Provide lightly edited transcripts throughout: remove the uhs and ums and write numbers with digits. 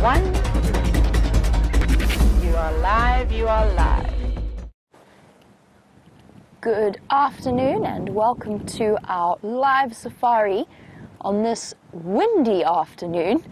1. You are live, you are live. Good afternoon and welcome to our live safari on this windy afternoon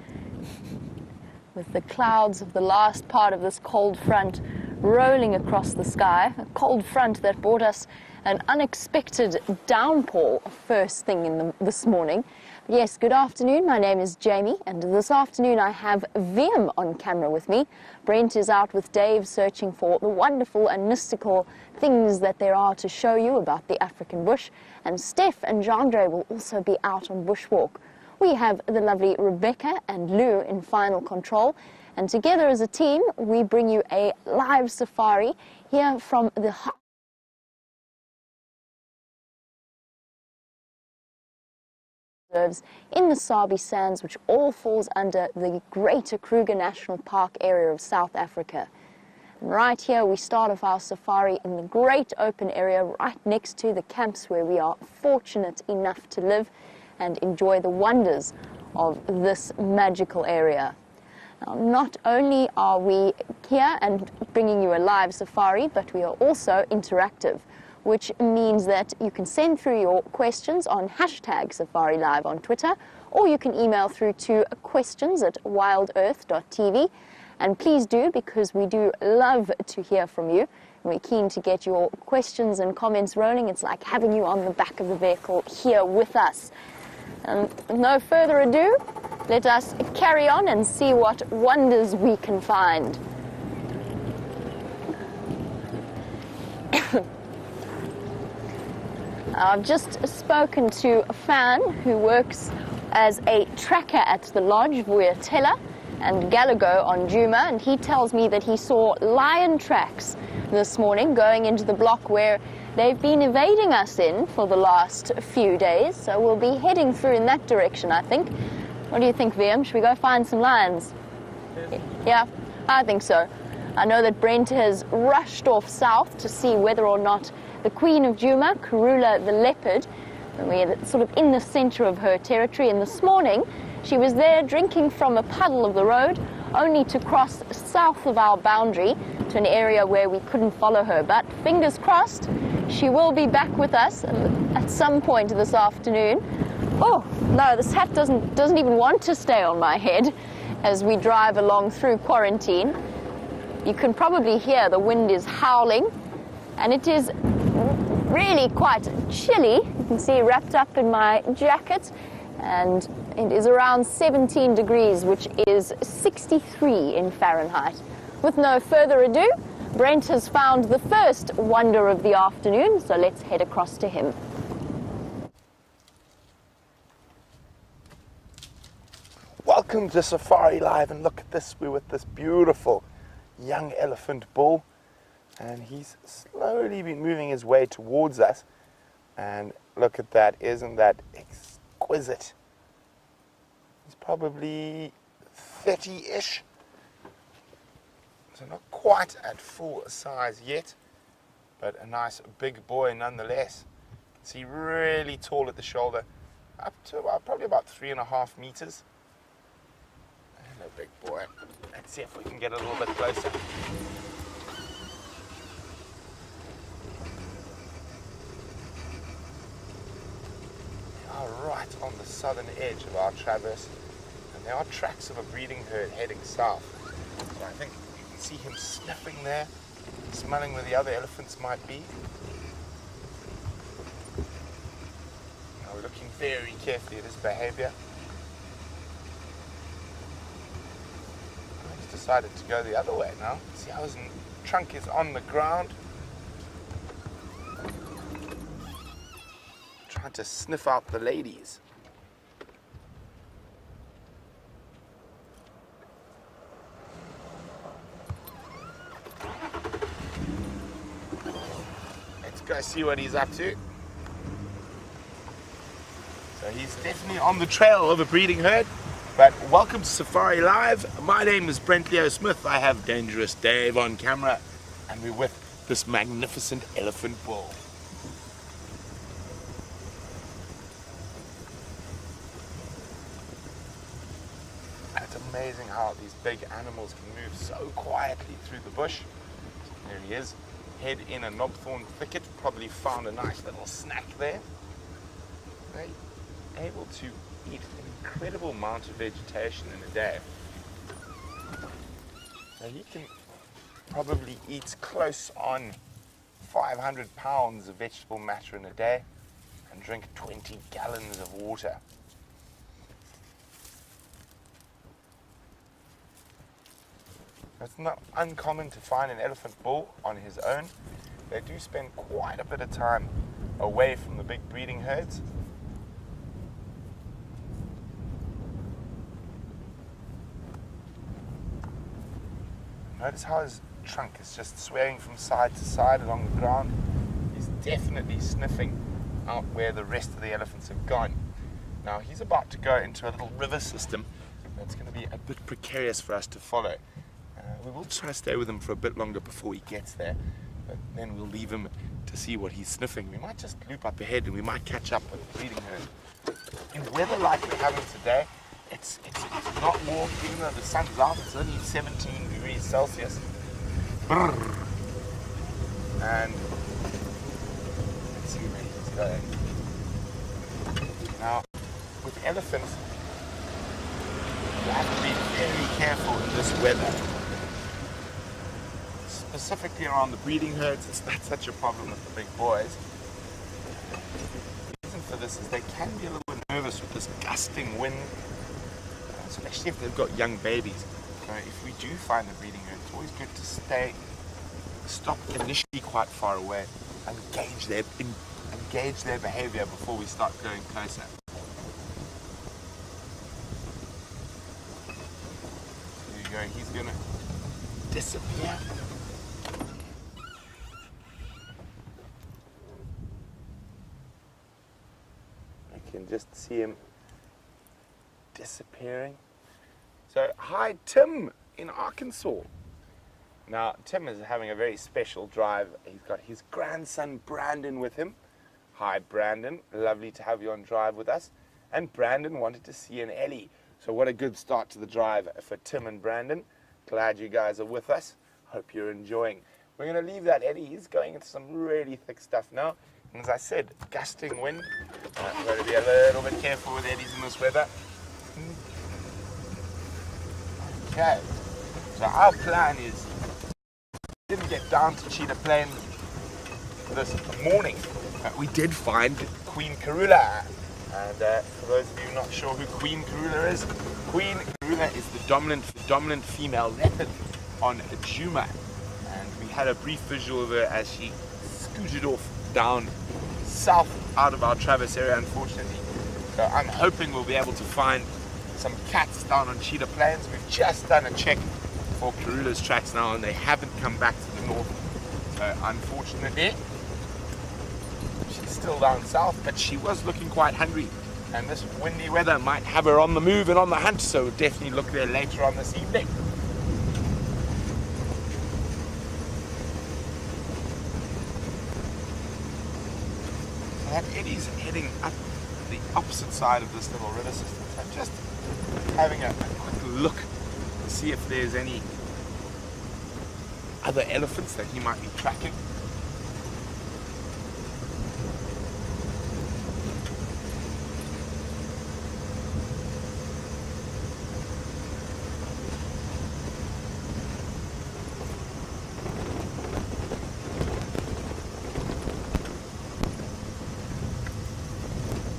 with the clouds of the last part of this cold front rolling across the sky. A cold front that brought us an unexpected downpour first thing this morning. Yes, good afternoon. My name is Jamie, and this afternoon I have VM on camera with me. Brent is out with Dave searching for the wonderful and mystical things that there are to show you about the African bush, and Steph and Jandre will also be out on bushwalk. We have the lovely Rebecca and Lou in final control, and together as a team we bring you a live safari here from the in the Sabi Sands, which all falls under the Greater Kruger National Park area of South Africa. And right here we start off our safari in the great open area right next to the camps where we are fortunate enough to live and enjoy the wonders of this magical area. Now, not only are we here and bringing you a live safari, but we are also interactive, which means that you can send through your questions on #SafariLive on Twitter, or you can email through to questions@wildearth.tv. And please do, because we do love to hear from you. We're keen to get your questions and comments rolling. It's like having you on the back of the vehicle here with us. And no further ado, let us carry on and see what wonders we can find. I've just spoken to a fan who works as a tracker at the lodge, Vuyatela and Galago on Djuma, and he tells me that he saw lion tracks this morning going into the block where they've been evading us in for the last few days, so we'll be heading through in that direction, I think. What do you think, VM? Should we go find some lions? Yeah, I think so. I know that Brent has rushed off south to see whether or not the Queen of Djuma, Karula the leopard, and we're sort of in the center of her territory, and this morning she was there drinking from a puddle of the road, only to cross south of our boundary to an area where we couldn't follow her. But fingers crossed, she will be back with us at some point this afternoon. Oh, no, this hat doesn't even want to stay on my head as we drive along through quarantine. You can probably hear the wind is howling, and it is really quite chilly. You can see wrapped up in my jacket, and it is around 17 degrees, which is 63 in Fahrenheit. With no further ado, Brent has found the first wonder of the afternoon, so let's head across to him. Welcome to Safari Live, and look at this, we're with this beautiful young elephant bull, and he's slowly been moving his way towards us, and look at that, isn't that exquisite? He's probably 30-ish, so not quite at full size yet, but a nice big boy nonetheless. See, really tall at the shoulder, up to probably about 3.5 meters. Hello, big boy. Let's see if we can get a little bit closer. We are right on the southern edge of our traverse, and there are tracks of a breeding herd heading south. So I think you can see him sniffing there, smelling where the other elephants might be. Now we're looking very carefully at his behavior. Decided to go the other way now. See how his trunk is on the ground. Trying to sniff out the ladies. Let's go see what he's up to. So he's definitely on the trail of a breeding herd. But welcome to Safari Live. My name is Brent Leo Smith. I have Dangerous Dave on camera, and we're with this magnificent elephant bull. That's amazing how these big animals can move so quietly through the bush. There he is, head in a knobthorn thicket, probably found a nice little snack there. They're able to eat an incredible amount of vegetation in a day. So he can probably eat close on 500 pounds of vegetable matter in a day and drink 20 gallons of water. It's not uncommon to find an elephant bull on his own. They do spend quite a bit of time away from the big breeding herds. Notice how his trunk is just swaying from side to side along the ground. He's definitely sniffing out where the rest of the elephants have gone. Now he's about to go into a little river system that's going to be a bit precarious for us to follow. We will try to stay with him for a bit longer before he gets there, but then we'll leave him to see what he's sniffing. We might just loop up ahead and we might catch up with the breeding herd. In weather like we're having today, it's not warm, even though the sun's out. It's only 17 degrees Celsius. Brrr. And let's see where he's going. Now, with elephants, you have to be very careful in this weather. Specifically around the breeding herds, it's not such a problem with the big boys. The reason for this is they can be a little bit nervous with this gusting wind, especially if they've got young babies. If we do find the breeding herd, it's always good to stop initially quite far away and engage their behavior before we start going closer. There you go, he's going to disappear. I can just see him disappearing. So, hi Tim in Arkansas. Now, Tim is having a very special drive. He's got his grandson Brandon with him. Hi Brandon, lovely to have you on drive with us. And Brandon wanted to see an Ellie. So what a good start to the drive for Tim and Brandon. Glad you guys are with us. Hope you're enjoying. We're going to leave that Eddie. He's going into some really thick stuff now. And as I said, gusting wind. We've got to be a little bit careful with Eddies in this weather. Okay, so our plan is, we didn't get down to Cheetah Plains this morning, but we did find Queen Karula. And for those of you not sure who Queen Karula is the dominant female leopard on Djuma. And we had a brief visual of her as she scooted off down south out of our Travis area, unfortunately. So I'm hoping we'll be able to find some cats down on Cheetah Plains. We've just done a check for Karula's tracks now and they haven't come back to the north. So unfortunately, she's still down south, but she was looking quite hungry. And this windy weather might have her on the move and on the hunt, so we'll definitely look there later on this evening. So that Eddie's heading up the opposite side of this little river system. So I'm just having a quick look to see if there's any other elephants that he might be tracking.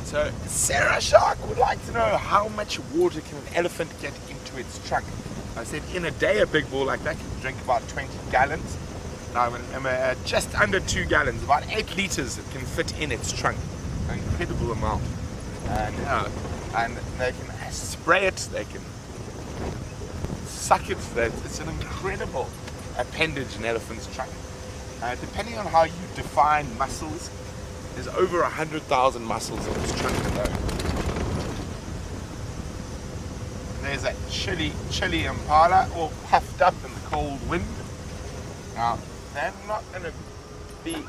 So Sarah Shark would like to know how much water can an elephant get into its trunk. I said in a day a big bull like that can drink about 20 gallons. Now just under 2 gallons, about 8 liters it can fit in its trunk. An incredible amount. And they can spray it, they can suck it. It's an incredible appendage in elephant's trunk. Depending on how you define muscles, there's over 100,000 muscles in this trunk alone. There's a chilly impala all puffed up in the cold wind. Now, they're not going to be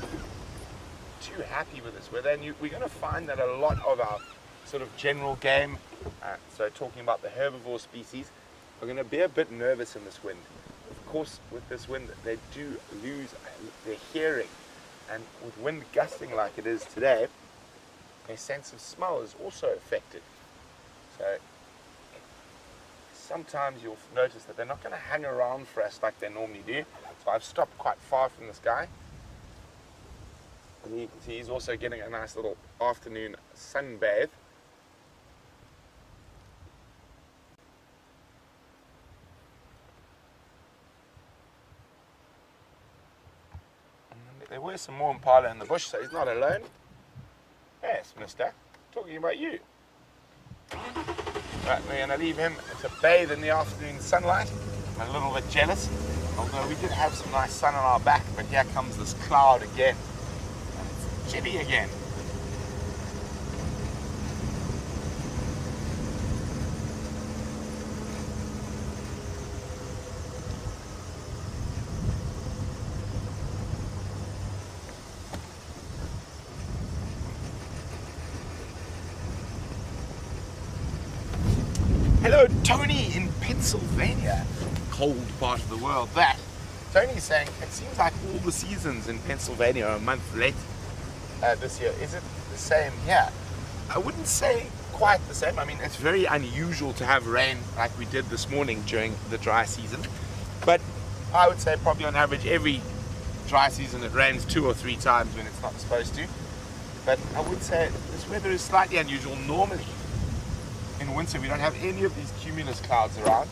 too happy with this weather, and we're going to find that a lot of our sort of general game, so talking about the herbivore species, are going to be a bit nervous in this wind. Of course, with this wind, they do lose their hearing. And with wind gusting like it is today, their sense of smell is also affected. So sometimes you'll notice that they're not going to hang around for us like they normally do. So I've stopped quite far from this guy. And you can see he's also getting a nice little afternoon sunbathe. And there were some more impala in the bush, so he's not alone. Yes, mister. Talking about you. Right, we're going to leave him to bathe in the afternoon sunlight. I'm a little bit jealous, although we did have some nice sun on our back, but here comes this cloud again. And it's chilly again. Hello, Tony in Pennsylvania, cold part of the world. That Tony's saying it seems like all the seasons in Pennsylvania are a month late this year. Is it the same here? I wouldn't say quite the same. I mean, it's very unusual to have rain like we did this morning during the dry season, but I would say probably on average every dry season it rains 2 or 3 times when it's not supposed to. But I would say this weather is slightly unusual. Normally in winter we don't have any of these cumulus clouds around.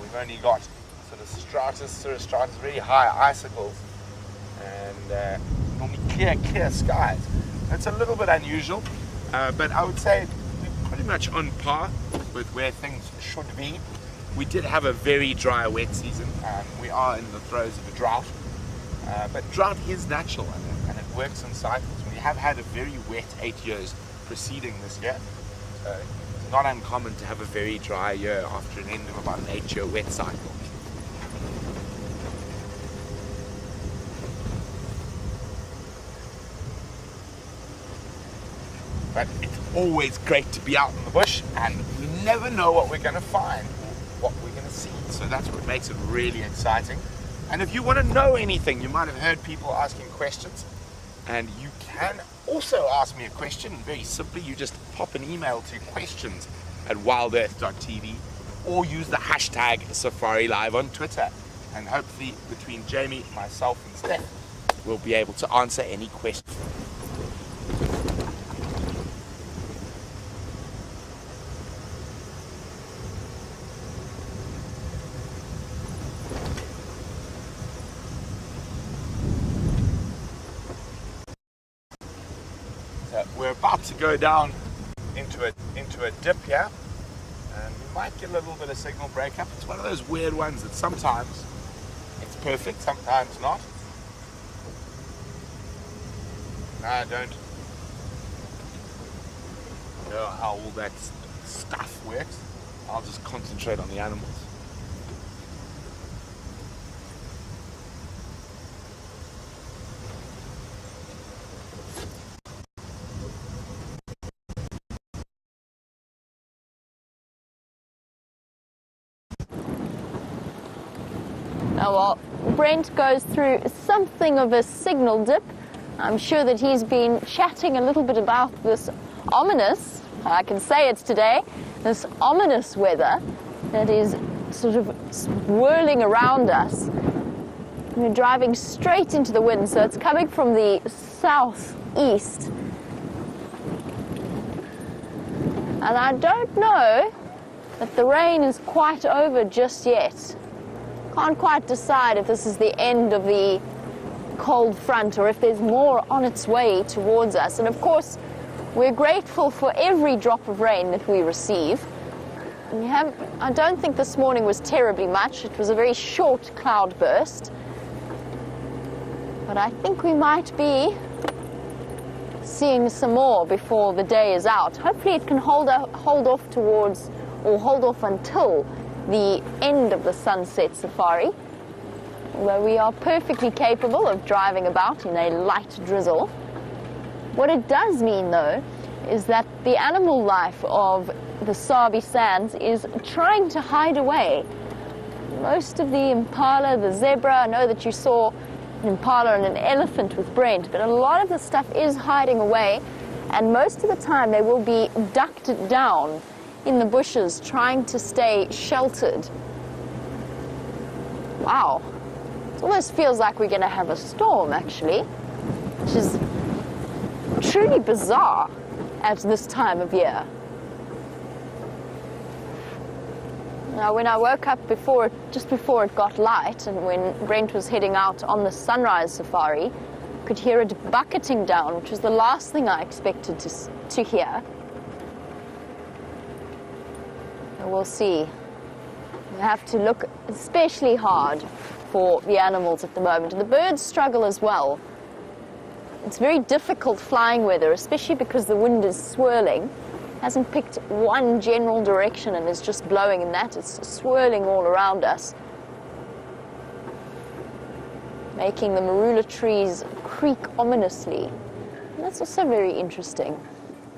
We've only got sort of cirrostratus, very high icicles, and normally clear skies. It's a little bit unusual, but I would say we're pretty much on par with where things should be. We did have a very dry, wet season. We are in the throes of a drought, but drought is natural and it works in cycles. We have had a very wet 8 years preceding this year. So it's not uncommon to have a very dry year after an end of about an 8-year wet cycle. But it's always great to be out in the bush, and we never know what we're going to find, or what we're going to see. So that's what makes it really exciting. And if you want to know anything, you might have heard people asking questions, and you can also ask me a question. Very simply, you just pop an email to questions@wildearth.tv, or use the hashtag #SafariLive on Twitter. And hopefully between Jamie, myself and Steph, we'll be able to answer any questions. We're about to go down into a dip here, and we might get a little bit of signal breakup. It's one of those weird ones that sometimes it's perfect, sometimes not. I don't know how all that stuff works. I'll just concentrate on the animals. Now, while Brent goes through something of a signal dip, I'm sure that he's been chatting a little bit about this ominous, I can say it's today, this ominous weather that is sort of whirling around us. We're driving straight into the wind, so it's coming from the southeast. And I don't know that the rain is quite over just yet. Can't quite decide if this is the end of the cold front or if there's more on its way towards us. And of course, we're grateful for every drop of rain that we receive. I don't think this morning was terribly much. It was a very short cloud burst. But I think we might be seeing some more before the day is out. Hopefully it can hold off towards, or hold off until the end of the sunset safari, although we are perfectly capable of driving about in a light drizzle. What it does mean, though, is that the animal life of the Sabi Sands is trying to hide away. Most of the impala, the zebra, I know that you saw an impala and an elephant with Brent, but a lot of the stuff is hiding away, and most of the time they will be ducked down in the bushes trying to stay sheltered. Wow, it almost feels like we're going to have a storm actually, which is truly bizarre at this time of year. Now, when I woke up just before it got light, and when Brent was heading out on the sunrise safari, I could hear it bucketing down, which was the last thing I expected to hear. And we'll see. We have to look especially hard for the animals at the moment. And the birds struggle as well. It's very difficult flying weather, especially because the wind is swirling. Hasn't picked one general direction and is just blowing in that. It's swirling all around us, making the marula trees creak ominously. And that's also very interesting.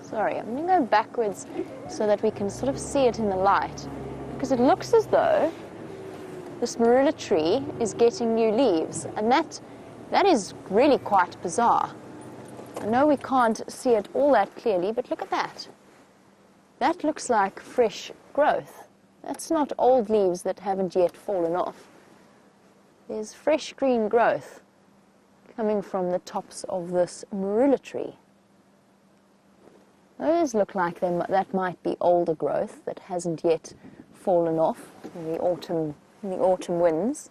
Sorry, I'm going to go backwards so that we can sort of see it in the light, because it looks as though this marula tree is getting new leaves, and that is really quite bizarre. I know we can't see it all that clearly, but look at that. That looks like fresh growth. That's not old leaves that haven't yet fallen off. There's fresh green growth coming from the tops of this marula tree. Those look like that might be older growth that hasn't yet fallen off in the autumn winds.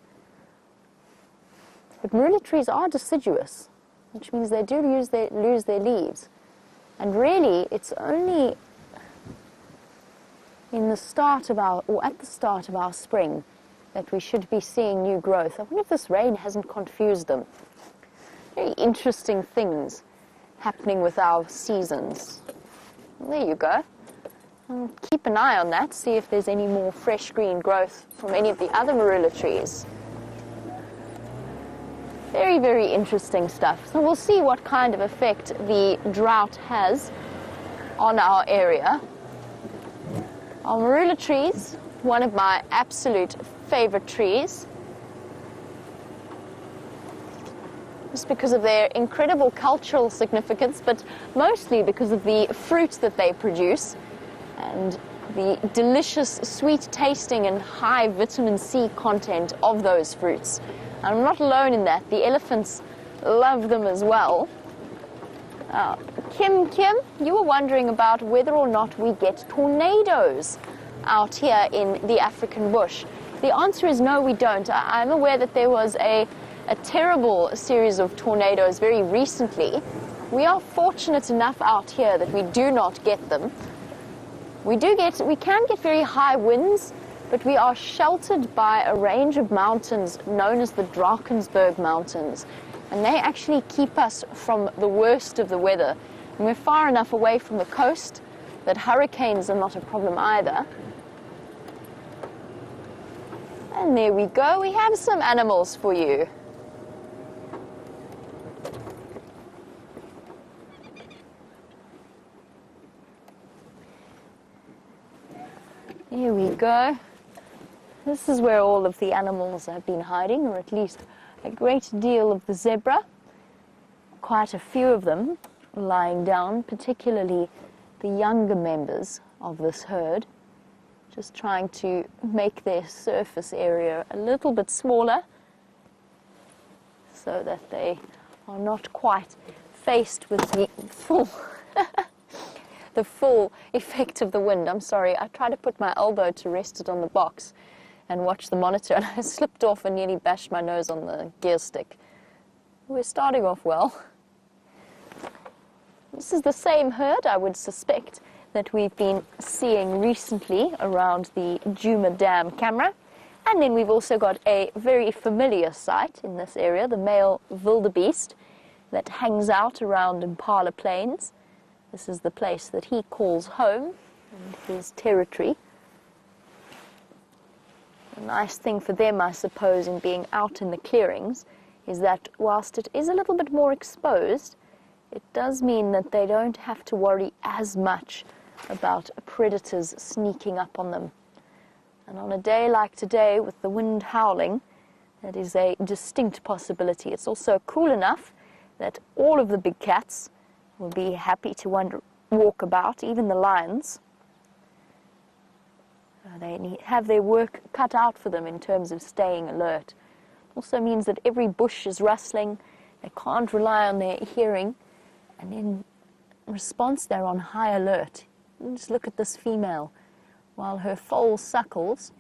But marula trees are deciduous, which means they do lose their leaves. And really, it's only at the start of our spring that we should be seeing new growth. I wonder if this rain hasn't confused them. Very interesting things happening with our seasons. Well, there you go. I'll keep an eye on that, see if there's any more fresh green growth from any of the other marula trees. Very, very interesting stuff. So we'll see what kind of effect the drought has on our area. Our marula trees, one of my absolute favorite trees, just because of their incredible cultural significance, but mostly because of the fruit that they produce and the delicious, sweet tasting and high vitamin C content of those fruits. I'm not alone in that. The elephants love them as well. Kim, you were wondering about whether or not we get tornadoes out here in the African bush. The answer is no, we don't. I'm aware that there was a terrible series of tornadoes very recently. We are fortunate enough out here that we do not get them. We can get very high winds, but we are sheltered by a range of mountains known as the Drakensberg Mountains. And they actually keep us from the worst of the weather. And we're far enough away from the coast that hurricanes are not a problem either. And there we go, we have some animals for you. Here we go. This is where all of the animals have been hiding, or at least a great deal of the zebra. Quite a few of them lying down, particularly the younger members of this herd, just trying to make their surface area a little bit smaller so that they are not quite faced with the full effect of the wind. I'm sorry, I tried to put my elbow to rest it on the box and watch the monitor, and I slipped off and nearly bashed my nose on the gear stick. We're starting off well. This is the same herd, I would suspect, that we've been seeing recently around the Djuma Dam camera. And then we've also got a very familiar sight in this area, the male wildebeest that hangs out around Impala Plains. This is the place that he calls home and his territory. The nice thing for them, I suppose, in being out in the clearings is that whilst it is a little bit more exposed, it does mean that they don't have to worry as much about predators sneaking up on them. And on a day like today, with the wind howling, that is a distinct possibility. It's also cool enough that all of the big cats will be happy to walk about, even the lions. They have their work cut out for them in terms of staying alert. Also means that every bush is rustling. They can't rely on their hearing. And in response, they're on high alert. You just look at this female. While her foal suckles,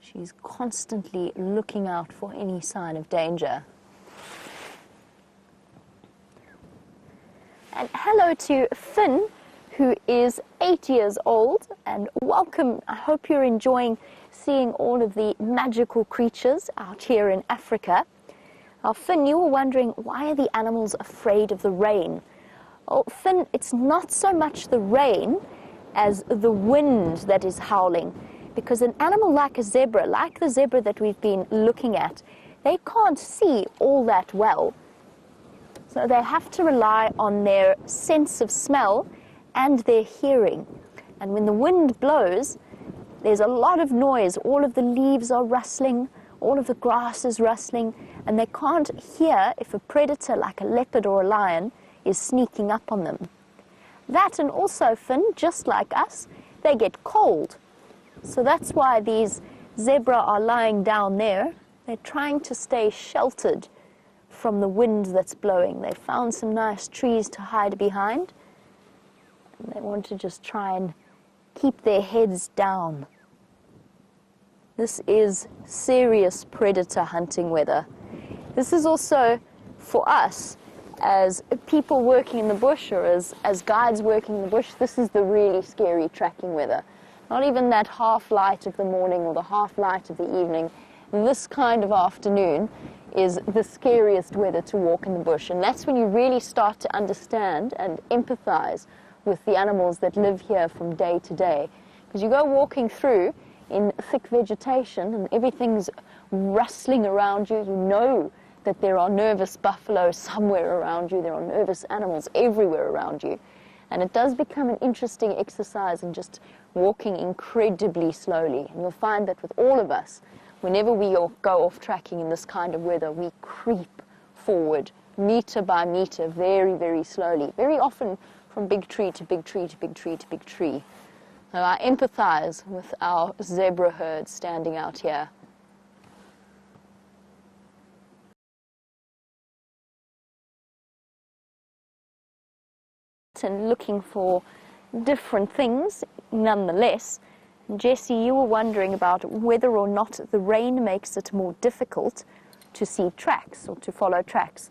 she's constantly looking out for any sign of danger. And hello to Finn, who is 8 years old, and welcome. I hope you're enjoying seeing all of the magical creatures out here in Africa. Now, Finn, you were wondering, why are the animals afraid of the rain? Oh, Finn, it's not so much the rain as the wind that is howling, because an animal like a zebra, like the zebra that we've been looking at, they can't see all that well. So they have to rely on their sense of smell and their hearing. And when the wind blows, there's a lot of noise. All of the leaves are rustling, all of the grass is rustling, and they can't hear if a predator like a leopard or a lion is sneaking up on them. That, and also, Finn, just like us, they get cold. So that's why these zebra are lying down there. They're trying to stay sheltered from the wind that's blowing. They found some nice trees to hide behind. And they want to just try and keep their heads down. This is serious predator hunting weather. This is also, for us, as people working in the bush, or as guides working in the bush, this is the really scary tracking weather. Not even that half light of the morning or the half light of the evening. This kind of afternoon is the scariest weather to walk in the bush. And that's when you really start to understand and empathize with the animals that live here from day to day. Because you go walking through in thick vegetation and everything's rustling around you, you know that there are nervous buffalo somewhere around you, there are nervous animals everywhere around you. And it does become an interesting exercise in just walking incredibly slowly. And you'll find that with all of us, whenever we go off tracking in this kind of weather, we creep forward, meter by meter, very, very slowly, very often from big tree to big tree to big tree to big tree. So I empathize with our zebra herd standing out here. And looking for different things nonetheless. Jesse, you were wondering about whether or not the rain makes it more difficult to see tracks or to follow tracks.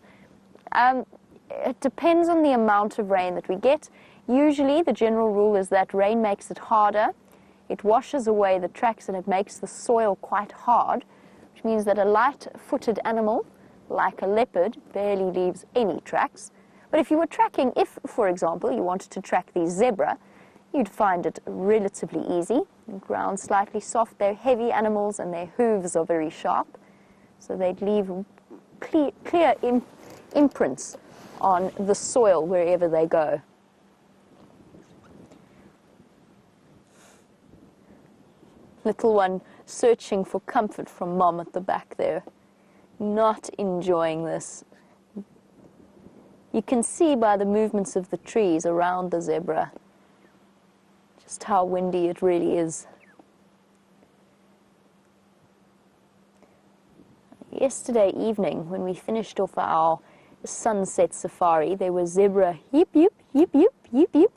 It depends on the amount of rain that we get. Usually the general rule is that rain makes it harder. It washes away the tracks and it makes the soil quite hard, which means that a light-footed animal, like a leopard, barely leaves any tracks. But if you were tracking, if, for example, you wanted to track the zebra, you'd find it relatively easy. The ground's slightly soft. They're heavy animals and their hooves are very sharp. So they'd leave clear imprints on the soil wherever they go. Little one searching for comfort from mom at the back there. Not enjoying this. You can see by the movements of the trees around the zebra just how windy it really is. Yesterday evening, when we finished off our sunset safari, there was zebra yip, yip, yip, yip, yip, yip,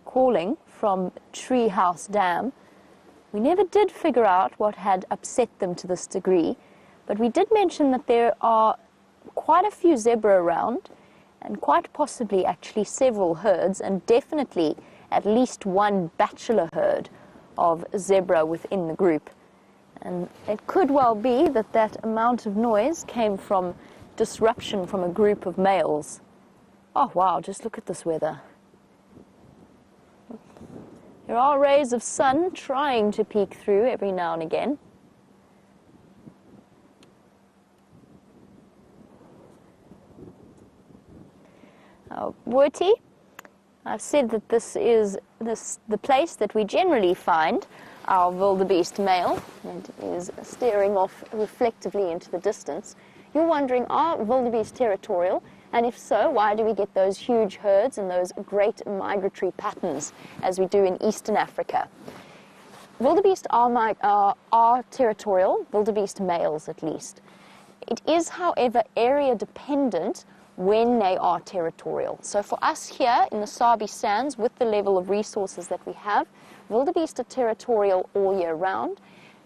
calling from Treehouse Dam. We never did figure out what had upset them to this degree, but we did mention that there are quite a few zebra around, and quite possibly actually several herds, and definitely at least one bachelor herd of zebra within the group. And it could well be that that amount of noise came from disruption from a group of males. Oh wow, just look at this weather. There are rays of sun trying to peek through every now and again. Woortie. I've said that this is the place that we generally find our wildebeest male, and is staring off reflectively into the distance. You're wondering, are wildebeest territorial? And if so, why do we get those huge herds and those great migratory patterns as we do in Eastern Africa? Wildebeest are territorial, wildebeest males at least. It is, however, area dependent when they are territorial. So for us here in the Sabi sands, with the level of resources that we have, wildebeest are territorial all year round.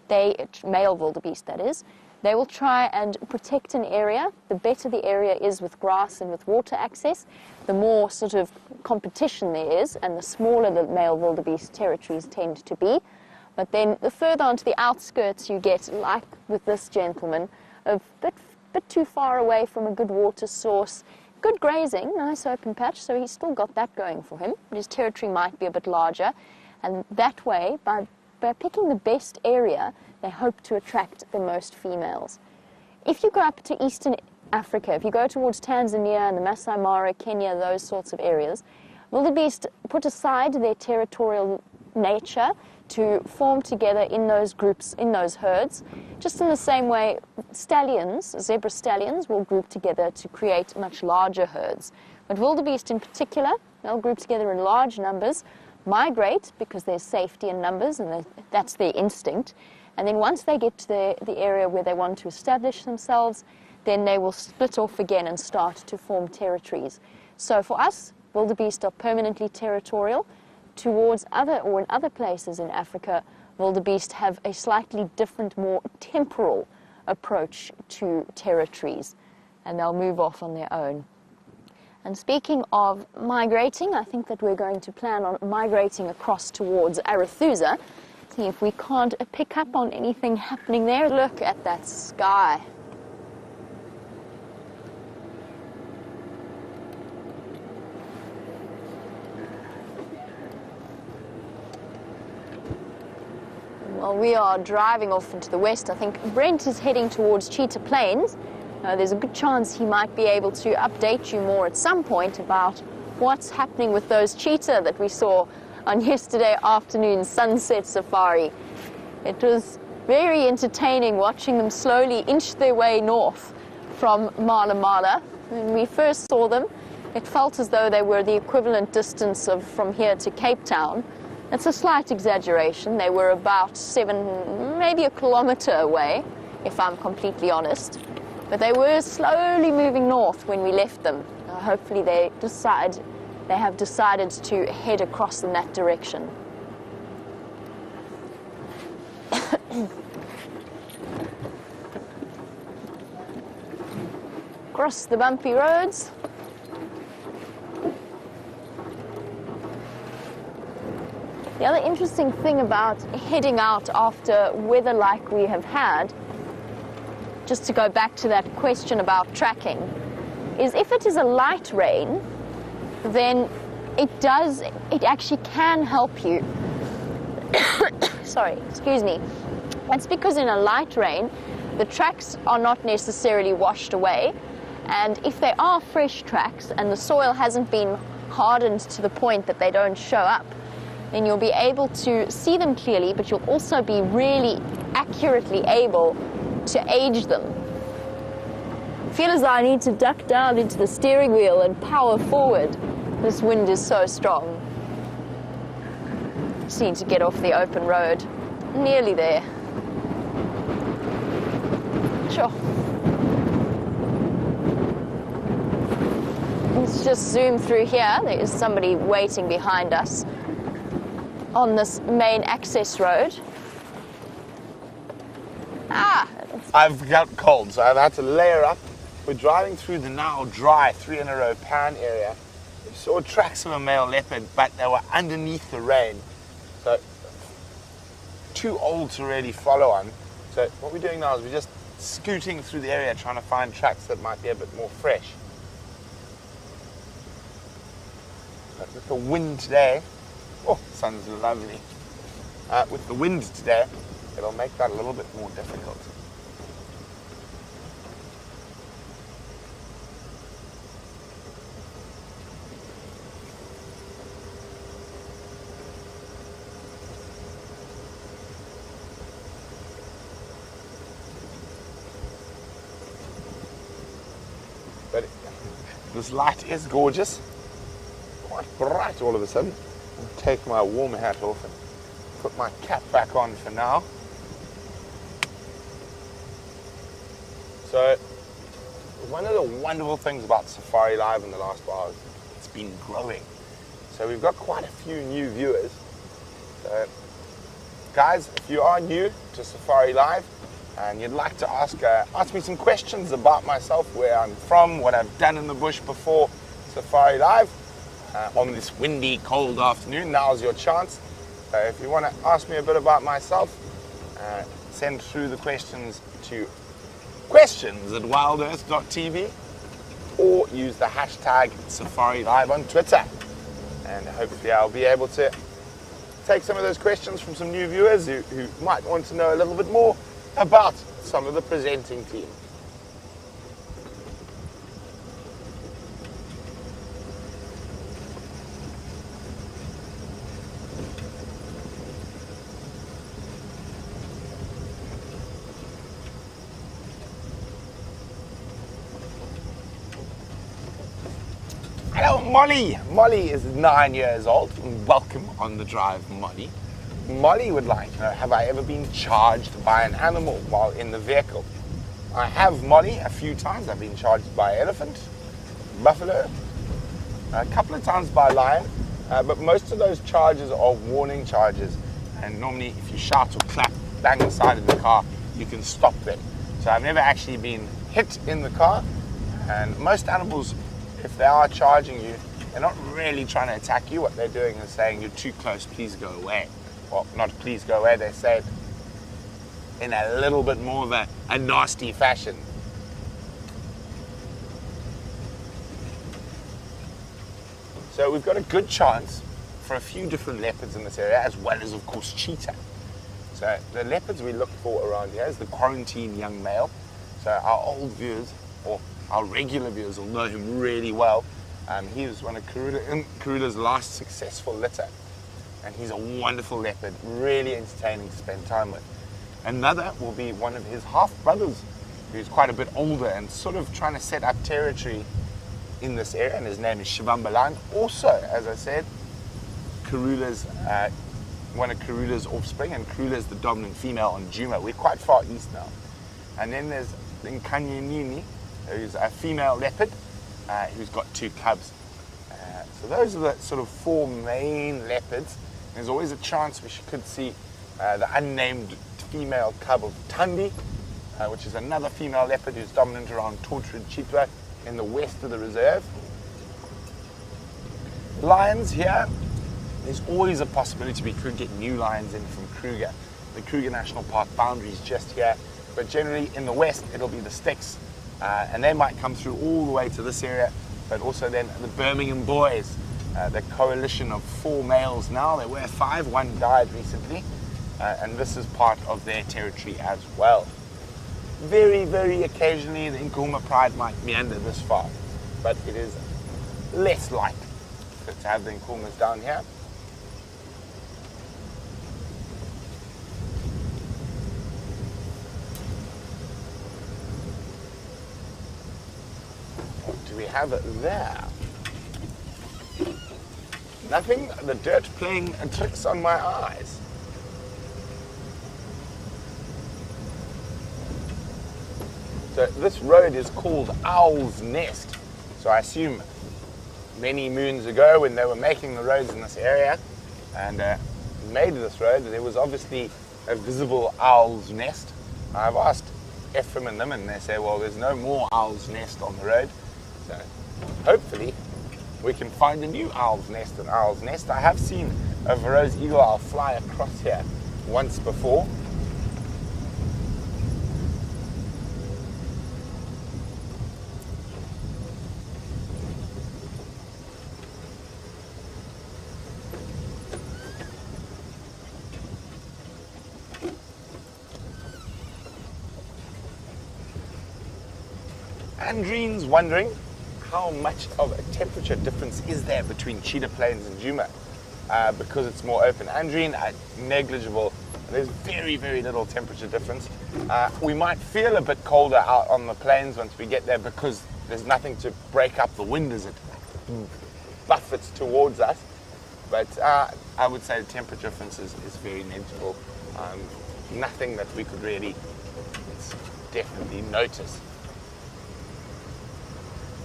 Male wildebeest that is, they will try and protect an area. The better the area is with grass and with water access, the more sort of competition there is, and the smaller the male wildebeest territories tend to be. But then the further onto the outskirts you get, like with this gentleman, a bit too far away from a good water source, good grazing, nice open patch, so he's still got that going for him. His territory might be a bit larger, and that way, by picking the best area, they hope to attract the most females. If you go up to Eastern Africa, if you go towards Tanzania and the Masai Mara, Kenya, those sorts of areas, wildebeest put aside their territorial nature to form together in those groups, in those herds, just in the same way stallions, zebra stallions, will group together to create much larger herds. But wildebeest in particular, they'll group together in large numbers, migrate because there's safety in numbers, and that's their instinct. And then once they get to the area where they want to establish themselves, then they will split off again and start to form territories. So for us, wildebeest are permanently territorial. Towards in other places in Africa, wildebeest have a slightly different, more temporal approach to territories, and they'll move off on their own. And speaking of migrating, I think that we're going to plan on migrating across towards Arathusa. See if we can't pick up on anything happening there. Look at that sky. Well, we are driving off into the west. I think Brent is heading towards Cheetah Plains. There's a good chance he might be able to update you more at some point about what's happening with those cheetah that we saw on yesterday afternoon's sunset safari. It was very entertaining watching them slowly inch their way north from Mala Mala. When we first saw them, it felt as though they were the equivalent distance of from here to Cape Town. It's a slight exaggeration. They were about maybe a kilometer away, if I'm completely honest. But they were slowly moving north when we left them. Hopefully they have decided to head across in that direction. Across the bumpy roads. The other interesting thing about heading out after weather like we have had, just to go back to that question about tracking, is if it is a light rain, then it actually can help you. Sorry, excuse me. That's because in a light rain, the tracks are not necessarily washed away, and if they are fresh tracks and the soil hasn't been hardened to the point that they don't show up, then you'll be able to see them clearly, but you'll also be really accurately able to age them. I feel as though I need to duck down into the steering wheel and power forward. This wind is so strong. Just need to get off the open road. Nearly there. Sure. Let's just zoom through here. There is somebody waiting behind us on this main access road. I've got cold, so I've had to layer up. We're driving through the now dry 3-in-a-row pan area. We saw tracks of a male leopard, but they were underneath the rain, so too old to really follow on. So what we're doing now is we're just scooting through the area, trying to find tracks that might be a bit more fresh. But with the wind today, oh, the sun's lovely. With the wind today, it'll make that a little bit more difficult. This light is gorgeous. Quite bright all of a sudden. I'll take my warm hat off and put my cap back on for now. So, one of the wonderful things about Safari Live in the last while is it's been growing. So we've got quite a few new viewers. So, guys, if you are new to Safari Live and you'd like to ask me some questions about myself, where I'm from, what I've done in the bush before Safari Live, on this windy, cold afternoon, now's your chance. If you want to ask me a bit about myself, send through the questions to questions@wildearth.tv or use the hashtag Safari Live on Twitter. And hopefully I'll be able to take some of those questions from some new viewers who might want to know a little bit more about some of the presenting team. Hello, Molly. Molly is 9 years old. Welcome on the drive, Molly. Molly would like to know, have I ever been charged by an animal while in the vehicle? I have, Molly, a few times. I've been charged by elephant, buffalo, a couple of times by lion, but most of those charges are warning charges. And normally if you shout or clap, bang the side of the car, you can stop them. So I've never actually been hit in the car. And most animals, if they are charging you, they're not really trying to attack you. What they're doing is saying, you're too close, please go away. Well, not please go away, they say it in a little bit more of a nasty fashion. So we've got a good chance for a few different leopards in this area, as well as, of course, cheetah. So the leopards we look for around here is the quarantine young male. So our old viewers, or our regular viewers, will know him really well. He was one of Karula's last successful litter. And he's a wonderful leopard, really entertaining to spend time with. Another will be one of his half-brothers, who's quite a bit older and sort of trying to set up territory in this area, and his name is Shivambalan. Also, as I said, Karula's, one of Karula's offspring, and Karula's the dominant female on Juma. We're quite far east now. And then there's Nkanyanini, who's a female leopard, who's got 2 cubs. So those are the sort of 4 main leopards. There's always a chance we could see the unnamed female cub of Tandi, which is another female leopard who's dominant around Tortured Chitwa in the west of the reserve. Lions here, there's always a possibility we could get new lions in from Kruger. The Kruger National Park boundary is just here, but generally in the west it'll be the Sticks, and they might come through all the way to this area, but also then the Birmingham Boys, the coalition of 4 males now. There were 5, one died recently, and this is part of their territory as well. Very, very occasionally the Nkuhuma Pride might meander this far, but it is less likely to have the Nkuhumas down here. What do we have there? Nothing, the dirt playing tricks on my eyes. So this road is called Owl's Nest. So I assume many moons ago, when they were making the roads in this area and made this road, there was obviously a visible owl's nest. I've asked Ephraim and them, and they say, well, there's no more owl's nest on the road. So hopefully we can find a new owl's nest and owl's nest. I have seen a Varro's eagle owl fly across here once before. Andrine's wondering how much of a temperature difference is there between Cheetah Plains and Juma because it's more open. Andrine, negligible. There's very, very little temperature difference. We might feel a bit colder out on the plains once we get there because there's nothing to break up the wind as it buffets towards us. But I would say the temperature difference is very negligible. Nothing that we could really definitely notice.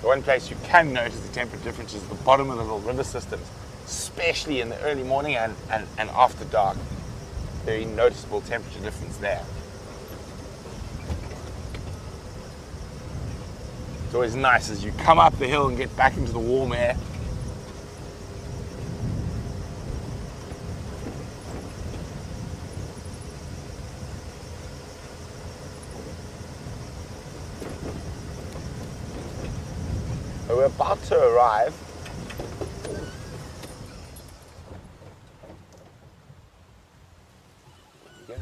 The one place you can notice the temperature difference is the bottom of the little river systems, especially in the early morning and after dark. Very noticeable temperature difference there. It's always nice as you come up the hill and get back into the warm air. We're about to arrive. Yeah.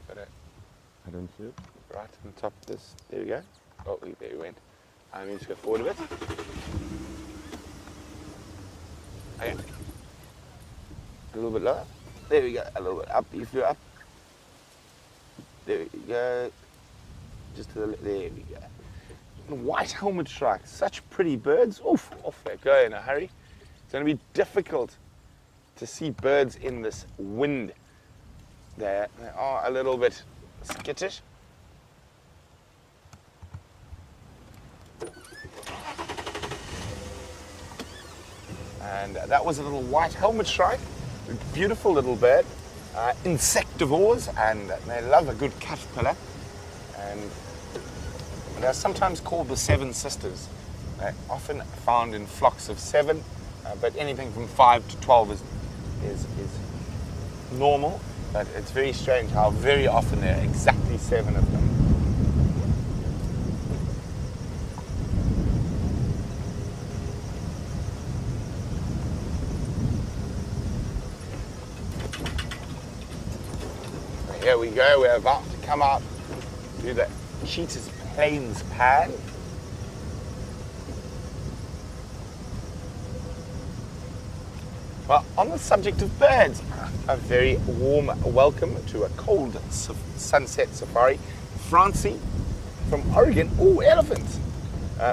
Got it. I don't see it. Right on the top of this. There we go. Oh, there we went. I need to go forward a bit. Okay. A little bit lower. There we go. A little bit up. You flew up. There we go. Just to the left. There we go. White helmet shrike, such pretty birds. Oof, off they go in a hurry. It's going to be difficult to see birds in this wind. They are a little bit skittish. And that was a little white helmet shrike, a beautiful little bird, insectivores, and they love a good caterpillar. And they're sometimes called the seven sisters. They're often found in flocks of 7, but anything from 5 to 12 is normal. But it's very strange how very often there are exactly 7 of them. Here we go, we're about to come out to the Cheetah's Plains pad. Well, on the subject of birds, a very warm welcome to a cold sunset safari. Francie from Oregon, elephants,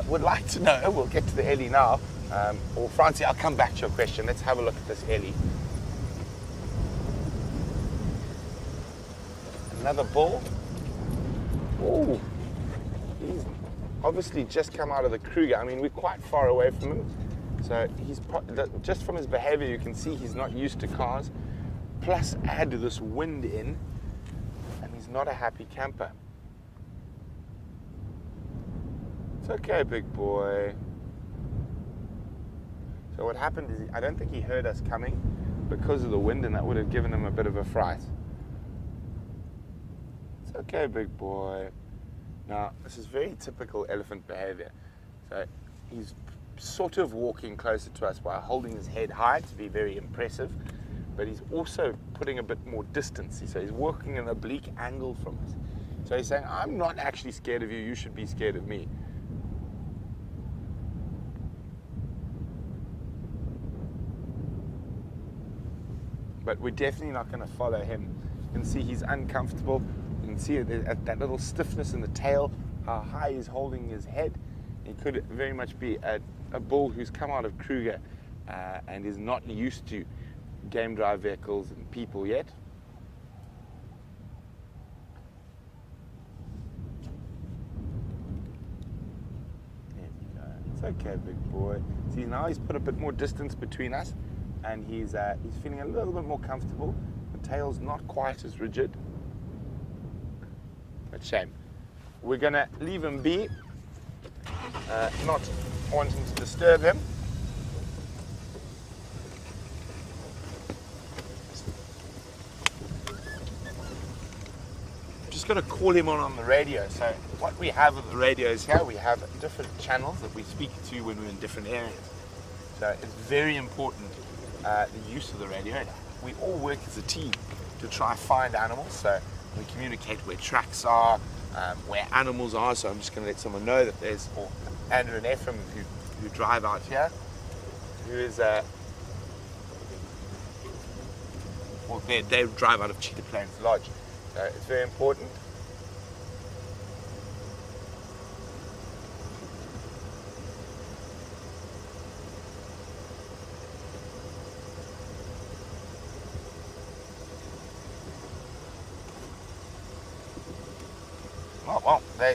would like to know, we'll get to the Ellie now, or Francie, I'll come back to your question. Let's have a look at this Ellie. Another bull. Oh, he's obviously just come out of the Kruger. I mean, we're quite far away from him. So he's just from his behavior, you can see he's not used to cars. Plus, add this wind in, and he's not a happy camper. It's okay, big boy. So what happened is, I don't think he heard us coming because of the wind, and that would have given him a bit of a fright. It's okay, big boy. Now, this is very typical elephant behavior. So he's sort of walking closer to us by holding his head high to be very impressive, but he's also putting a bit more distance. So he's working an oblique angle from us. So he's saying, I'm not actually scared of you, you should be scared of me. But we're definitely not going to follow him. You can see he's uncomfortable. You can see that little stiffness in the tail, how high he's holding his head. He could very much be a bull who's come out of Kruger and is not used to game drive vehicles and people yet. There we go. It's okay, big boy. See, now he's put a bit more distance between us, and he's feeling a little bit more comfortable. The tail's not quite as rigid. But shame. We're going to leave him be. Not wanting to disturb him. Just going to call him on the radio. So what we have on the radio is here we have different channels that we speak to when we're in different areas. So it's very important the use of the radio. We all work as a team to try find animals. So we communicate where tracks are, where animals are. So I'm just going to let someone know that there's Andrew and Ephraim who drive out here, who is well, they drive out of Cheetah Plains Lodge. So it's very important. Oh, well, they're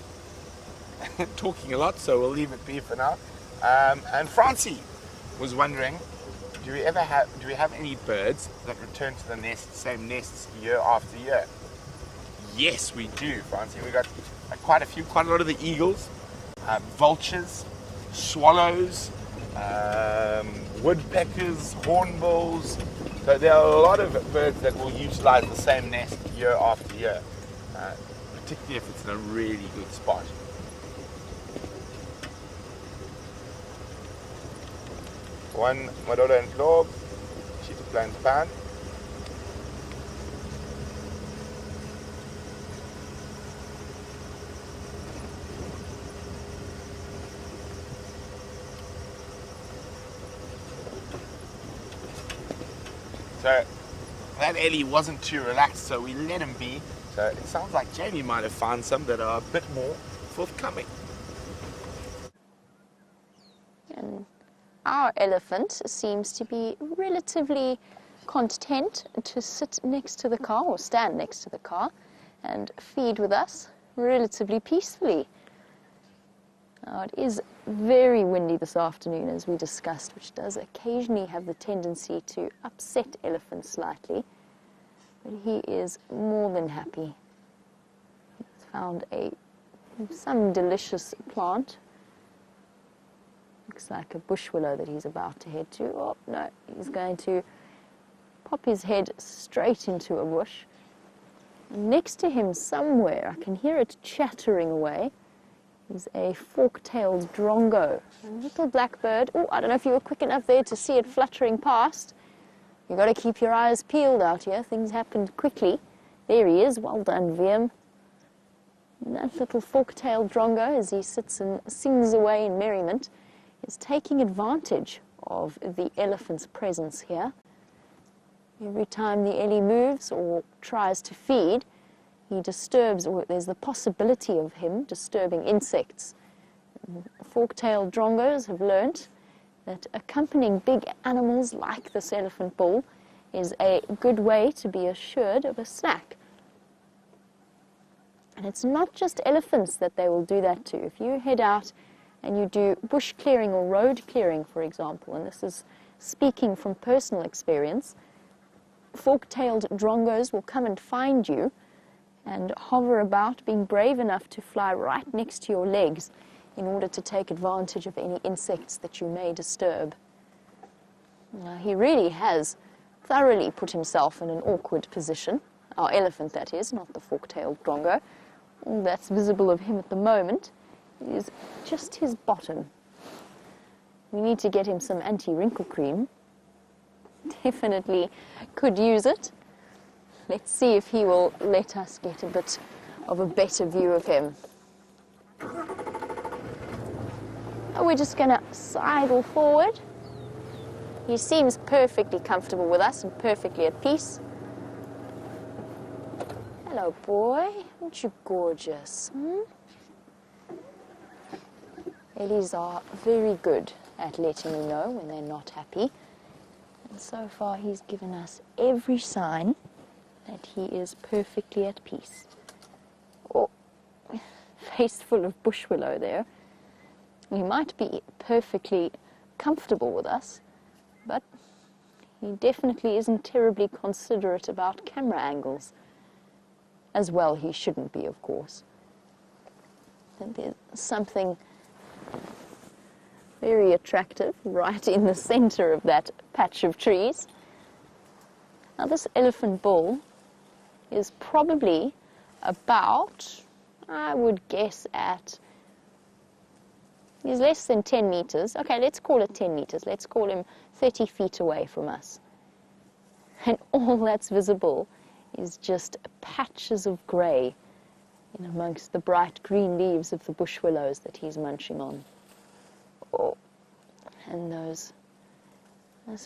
talking a lot, so we'll leave it be for now. And Francie was wondering, do we have any birds that return to the same nests year after year? Yes, we do, Francie. We got quite a lot of the eagles, vultures, swallows, woodpeckers, hornbills. So there are a lot of birds that will utilize the same nest year after year, particularly if it's in a really good spot. One Madora and Globe, she's plant pan. So that Ellie wasn't too relaxed, so we let him be. So it sounds like Jamie might have found some that are a bit more forthcoming. And our elephant seems to be relatively content to sit next to the car or stand next to the car and feed with us relatively peacefully. Now, it is very windy this afternoon, as we discussed, which does occasionally have the tendency to upset elephants slightly. But he is more than happy. He's found some delicious plant. Looks like a bush willow that he's about to head to. Oh, no, he's going to pop his head straight into a bush. And next to him somewhere, I can hear it chattering away, is a fork-tailed drongo, a little black bird. Oh, I don't know if you were quick enough there to see it fluttering past. You've got to keep your eyes peeled out here. Things happened quickly. There he is. Well done, Wiem. That little fork-tailed drongo, as he sits and sings away in merriment, is taking advantage of the elephant's presence here. Every time the Ellie moves or tries to feed, he disturbs, or there's the possibility of him disturbing insects. Fork-tailed drongos have learnt that accompanying big animals like this elephant bull is a good way to be assured of a snack. And it's not just elephants that they will do that to. If you head out and you do bush clearing or road clearing, for example, and this is speaking from personal experience, fork-tailed drongos will come and find you and hover about, being brave enough to fly right next to your legs in order to take advantage of any insects that you may disturb. Now, he really has thoroughly put himself in an awkward position. Our elephant, that is, not the fork-tailed drongo. All that's visible of him at the moment is just his bottom. We need to get him some anti-wrinkle cream. Definitely could use it. Let's see if he will let us get a bit of a better view of him. We're just going to sidle forward. He seems perfectly comfortable with us and perfectly at peace. Hello, boy. Aren't you gorgeous? Ellies are very good at letting me know when they're not happy. And so far, he's given us every sign that he is perfectly at peace. Oh, face full of bush willow there. He might be perfectly comfortable with us, but he definitely isn't terribly considerate about camera angles. As well, he shouldn't be, of course. And there's something very attractive right in the center of that patch of trees. Now, this elephant bull is probably about, I would guess he's less than 10 meters. Okay, let's call it 10 meters. Let's call him 30 feet away from us. And all that's visible is just patches of grey in amongst the bright green leaves of the bush willows that he's munching on. Oh, and those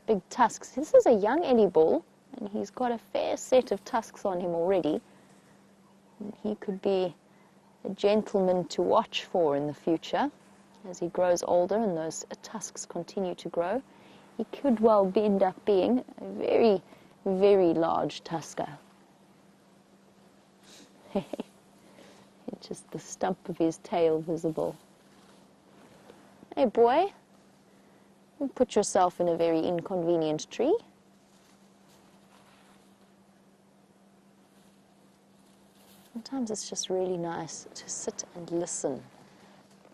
big tusks. This is a young Ellie bull, and he's got a fair set of tusks on him already. And he could be a gentleman to watch for in the future. As he grows older and those tusks continue to grow, he could well end up being a very, very large tusker. He's Just the stump of his tail visible. Hey boy, you put yourself in a very inconvenient tree. Sometimes it's just really nice to sit and listen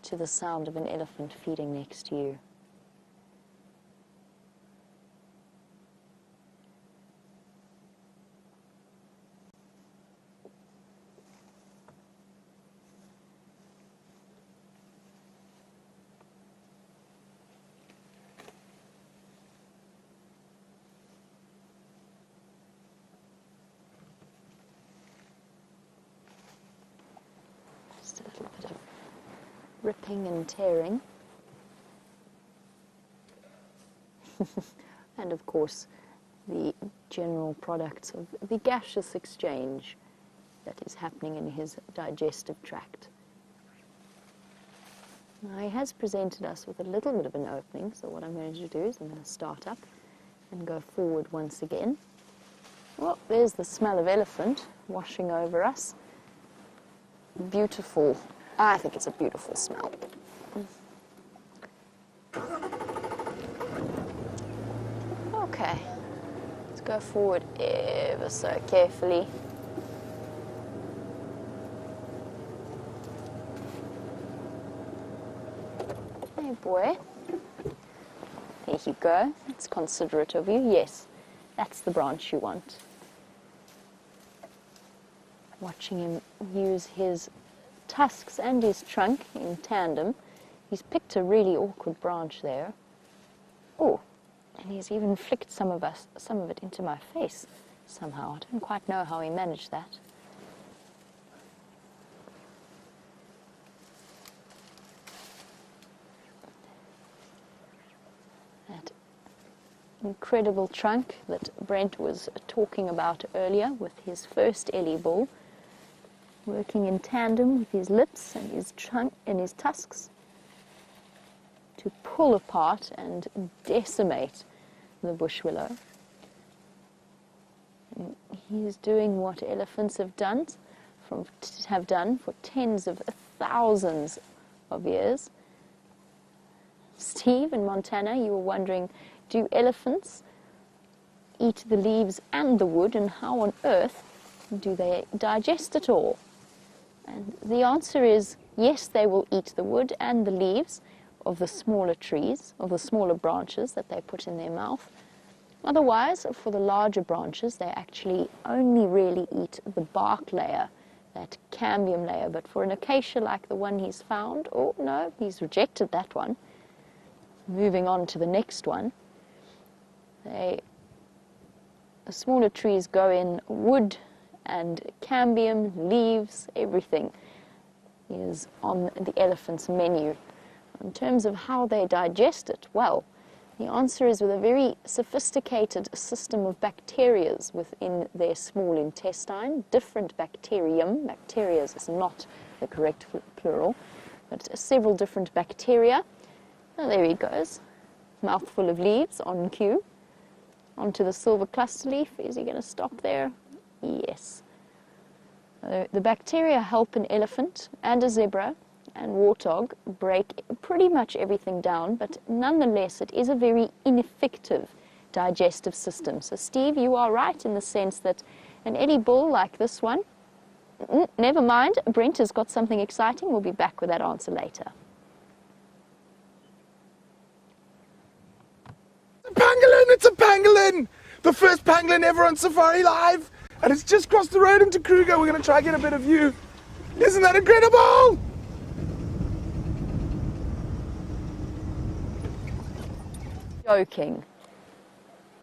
to the sound of an elephant feeding next to you. Just a little bit of ripping and tearing. And of course, the general products of the gaseous exchange that is happening in his digestive tract. Now, he has presented us with a little bit of an opening, so what I'm going to do is I'm going to start up and go forward once again. Well, there's the smell of elephant washing over us. Beautiful. I think it's a beautiful smell. Okay, let's go forward ever so carefully. Hey boy, there you go. That's considerate of you. Yes, that's the branch you want. Watching him use his tusks and his trunk in tandem. He's picked a really awkward branch there. Oh, and he's even flicked some of it into my face somehow. I don't quite know how he managed that. That incredible trunk that Brent was talking about earlier with his first Ellie ball, working in tandem with his lips and his trunk and his tusks to pull apart and decimate the bush willow. And he's doing what elephants have done for tens of thousands of years. Steve in Montana, you were wondering, do elephants eat the leaves and the wood, and how on earth do they digest it all? And the answer is yes, they will eat the wood and the leaves of the smaller trees, of the smaller branches that they put in their mouth. Otherwise, for the larger branches, they actually only really eat the bark layer, that cambium layer. But for an acacia like the one he's found, oh no, he's rejected that one. Moving on to the next one, the smaller trees go in wood and cambium, leaves, everything is on the elephant's menu. In terms of how they digest it, well, the answer is with a very sophisticated system of bacteria within their small intestine, different bacterium. Bacterias is not the correct plural, but several different bacteria. Oh, there he goes, mouthful of leaves on cue. Onto the silver cluster leaf. Is he going to stop there? Yes. The bacteria help an elephant and a zebra and warthog break pretty much everything down, but nonetheless it is a very ineffective digestive system. So Steve, you are right in the sense that an Eddie bull like this one, never mind, Brent has got something exciting. We'll be back with that answer later. Pangolin! It's a pangolin! The first pangolin ever on Safari Live! And it's just crossed the road into Kruger. We're going to try and get a bit of view. Isn't that incredible? Joking.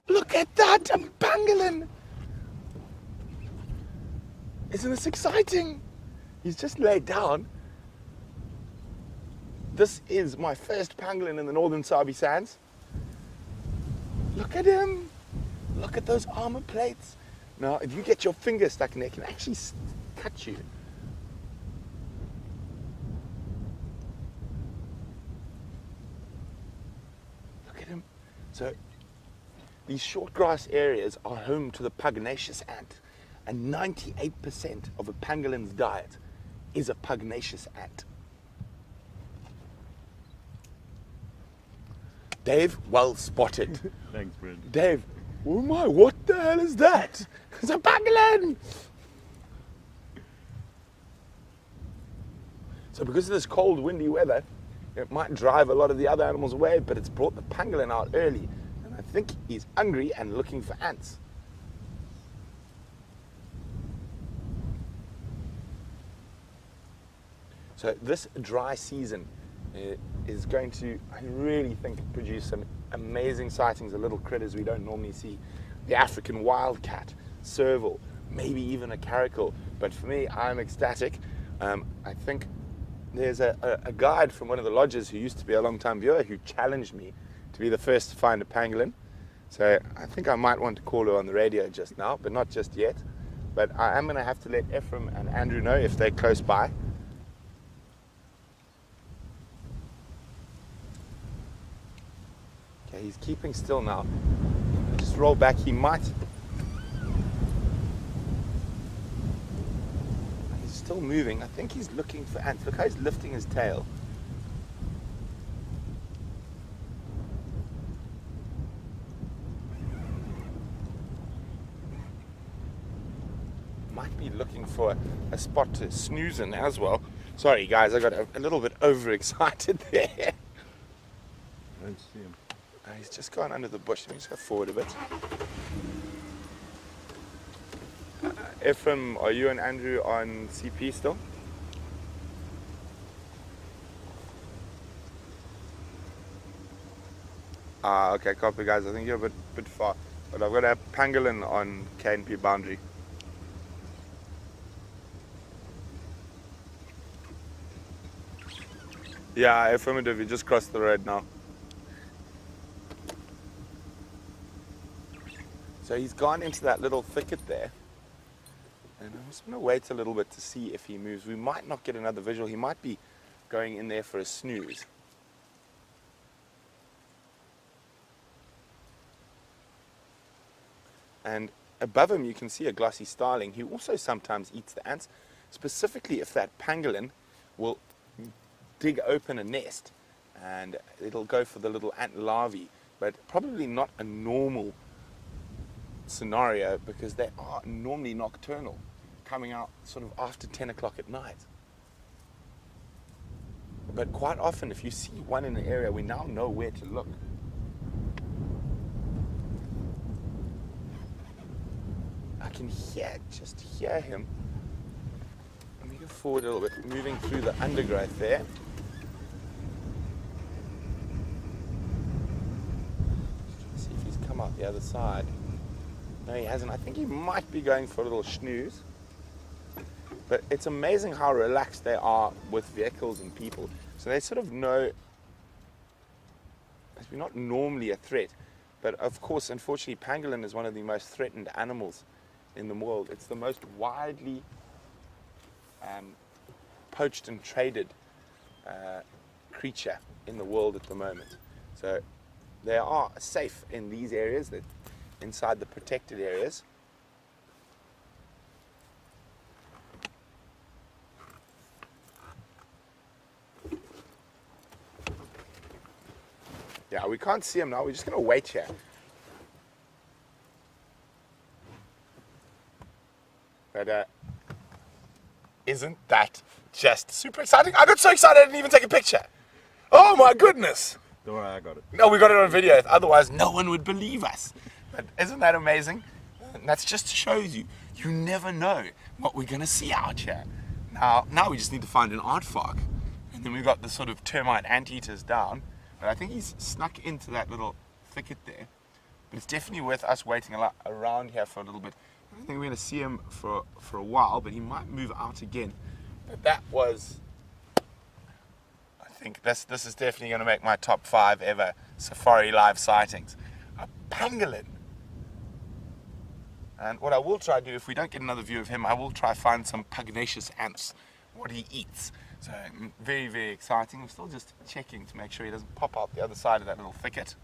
Look at that! A pangolin! Isn't this exciting? He's just laid down. This is my first pangolin in the northern Sabi Sands. Look at him. Look at those armor plates. Now, if you get your finger stuck in there, it can actually cut you. Look at him. So, these short grass areas are home to the pugnacious ant. And 98% of a pangolin's diet is a pugnacious ant. Dave, well spotted. Thanks, Brent. Dave, oh my, what the hell is that? It's a pangolin! So because of this cold, windy weather, it might drive a lot of the other animals away, but it's brought the pangolin out early. And I think he's hungry and looking for ants. So this dry season is going to, I really think, produce some amazing sightings of little critters we don't normally see. The African wildcat, serval, maybe even a caracal. But for me, I'm ecstatic. I think there's a guide from one of the lodges who used to be a long-time viewer who challenged me to be the first to find a pangolin. So I think I might want to call her on the radio just now, but not just yet. But I am going to have to let Ephraim and Andrew know if they're close by. Okay, he's keeping still now. Just roll back, he might. He's still moving. I think he's looking for ants. Look how he's lifting his tail. Might be looking for a spot to snooze in as well. Sorry guys, I got a little bit overexcited there. I don't see him. He's just gone under the bush. Let me just go forward a bit. Ephraim, are you and Andrew on CP still? Okay, copy guys. I think you're a bit far. But I've got a pangolin on KNP boundary. Yeah, affirmative. You just crossed the road now. So he's gone into that little thicket there. And I'm just going to wait a little bit to see if he moves. We might not get another visual. He might be going in there for a snooze. And above him you can see a glossy starling who also sometimes eats the ants, specifically if that pangolin will dig open a nest and it'll go for the little ant larvae, but probably not a normal scenario because they are normally nocturnal, coming out sort of after 10 o'clock at night. But quite often if you see one in an area, we now know where to look. I can just hear him. Let me go forward a little bit, moving through the undergrowth there. Just see if he's come out the other side. No, he hasn't. I think he might be going for a little snooze. But it's amazing how relaxed they are with vehicles and people. So they sort of know that we're not normally a threat. But of course, unfortunately, pangolin is one of the most threatened animals in the world. It's the most widely poached and traded creature in the world at the moment. So they are safe in these areas, inside the protected areas. Yeah, we can't see him now. We're just going to wait here. But isn't that just super exciting? I got so excited I didn't even take a picture. Oh my goodness. Don't worry, I got it. No, we got it on video. Otherwise, no one would believe us. But isn't that amazing? And that's just shows you, you never know what we're going to see out here. Now we just need to find an aardvark. And then we've got the sort of termite anteaters down. But I think he's snuck into that little thicket there. But it's definitely worth us waiting around here for a little bit. I don't think we're going to see him for a while, but he might move out again. But that was, I think this is definitely going to make my top 5 ever safari live sightings. A pangolin. And what I will try to do, if we don't get another view of him, I will try find some pugnacious ants, what he eats. So very, very exciting. I'm still just checking to make sure he doesn't pop out the other side of that little thicket.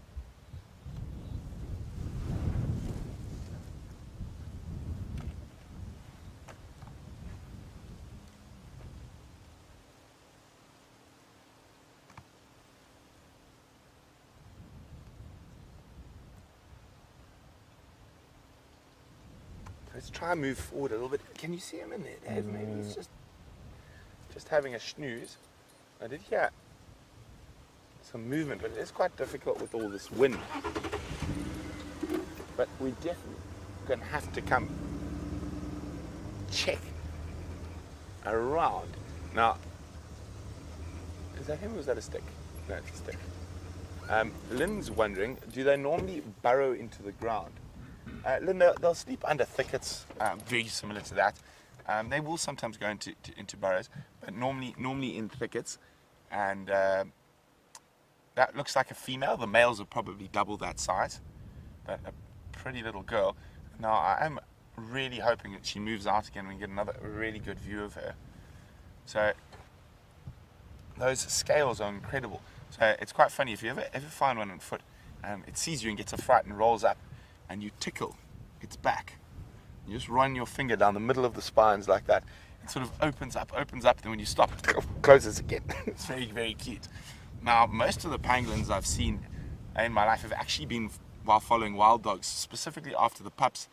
Let's try and move forward a little bit. Can you see him in there, Dave? Maybe he's just having a snooze. I did hear some movement, but it is quite difficult with all this wind. But we're definitely going to have to come check around. Now, is that him or is that a stick? No, it's a stick. Lynn's wondering, do they normally burrow into the ground? Lynn, they'll sleep under thickets, very similar to that. They will sometimes go into burrows, but normally in thickets. And that looks like a female. The males are probably double that size, but a pretty little girl. Now, I am really hoping that she moves out again and we get another really good view of her. So those scales are incredible. So it's quite funny, if you ever find one on foot, it sees you and gets a fright and rolls up, and you tickle its back. You just run your finger down the middle of the spines like that. It sort of opens up, then when you stop, it closes again. It's very, very cute. Now, most of the pangolins I've seen in my life have actually been while following wild dogs, specifically after the pups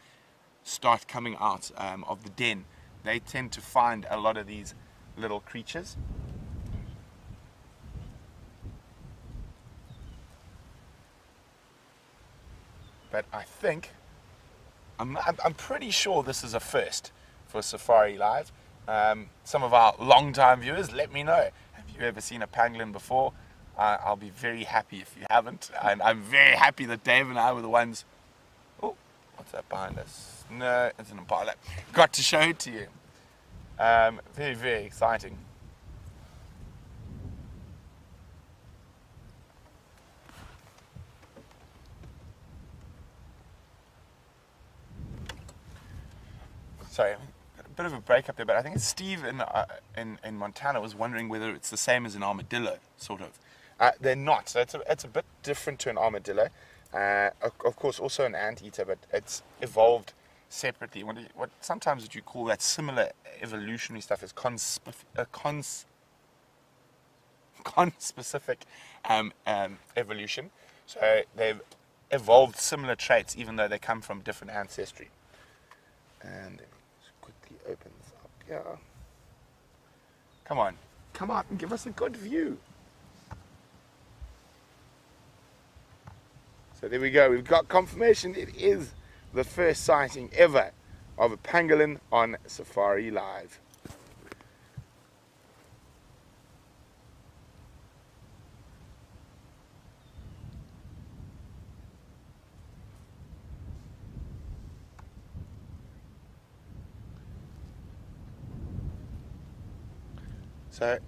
start coming out of the den. They tend to find a lot of these little creatures. But I think, I'm pretty sure this is a first for Safari Live. Some of our long-time viewers, let me know. Have you ever seen a pangolin before? I'll be very happy if you haven't. And I'm very happy that Dave and I were the ones... Oh, what's that behind us? No, it's an impala. Got to show it to you. Very, very exciting. Sorry, a bit of a break up there, but I think Steve in Montana was wondering whether it's the same as an armadillo, sort of. They're not. So it's a bit different to an armadillo. Of course, also an anteater, but it's evolved separately. What sometimes would you call that similar evolutionary stuff is conspecific evolution. So they've evolved similar traits, even though they come from different ancestry. And quickly open this up here. Come on, come out and give us a good view. So there we go, we've got confirmation it is the first sighting ever of a pangolin on Safari Live. So,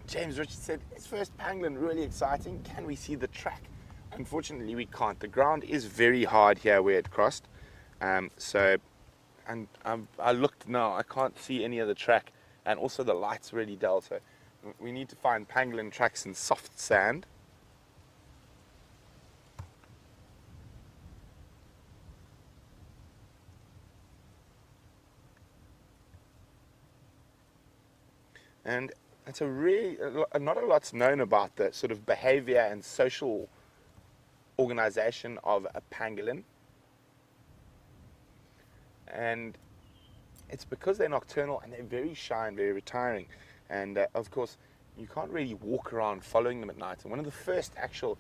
James Richard said, his first pangolin, really exciting. Can we see the track? Unfortunately, we can't. The ground is very hard here where it crossed. I looked now, I can't see any of the track. And also the light's really dull. So we need to find pangolin tracks in soft sand. And it's not a lot's known about the sort of behavior and social organization of a pangolin. And it's because they're nocturnal and they're very shy and very retiring. And of course, you can't really walk around following them at night. And one of the first actual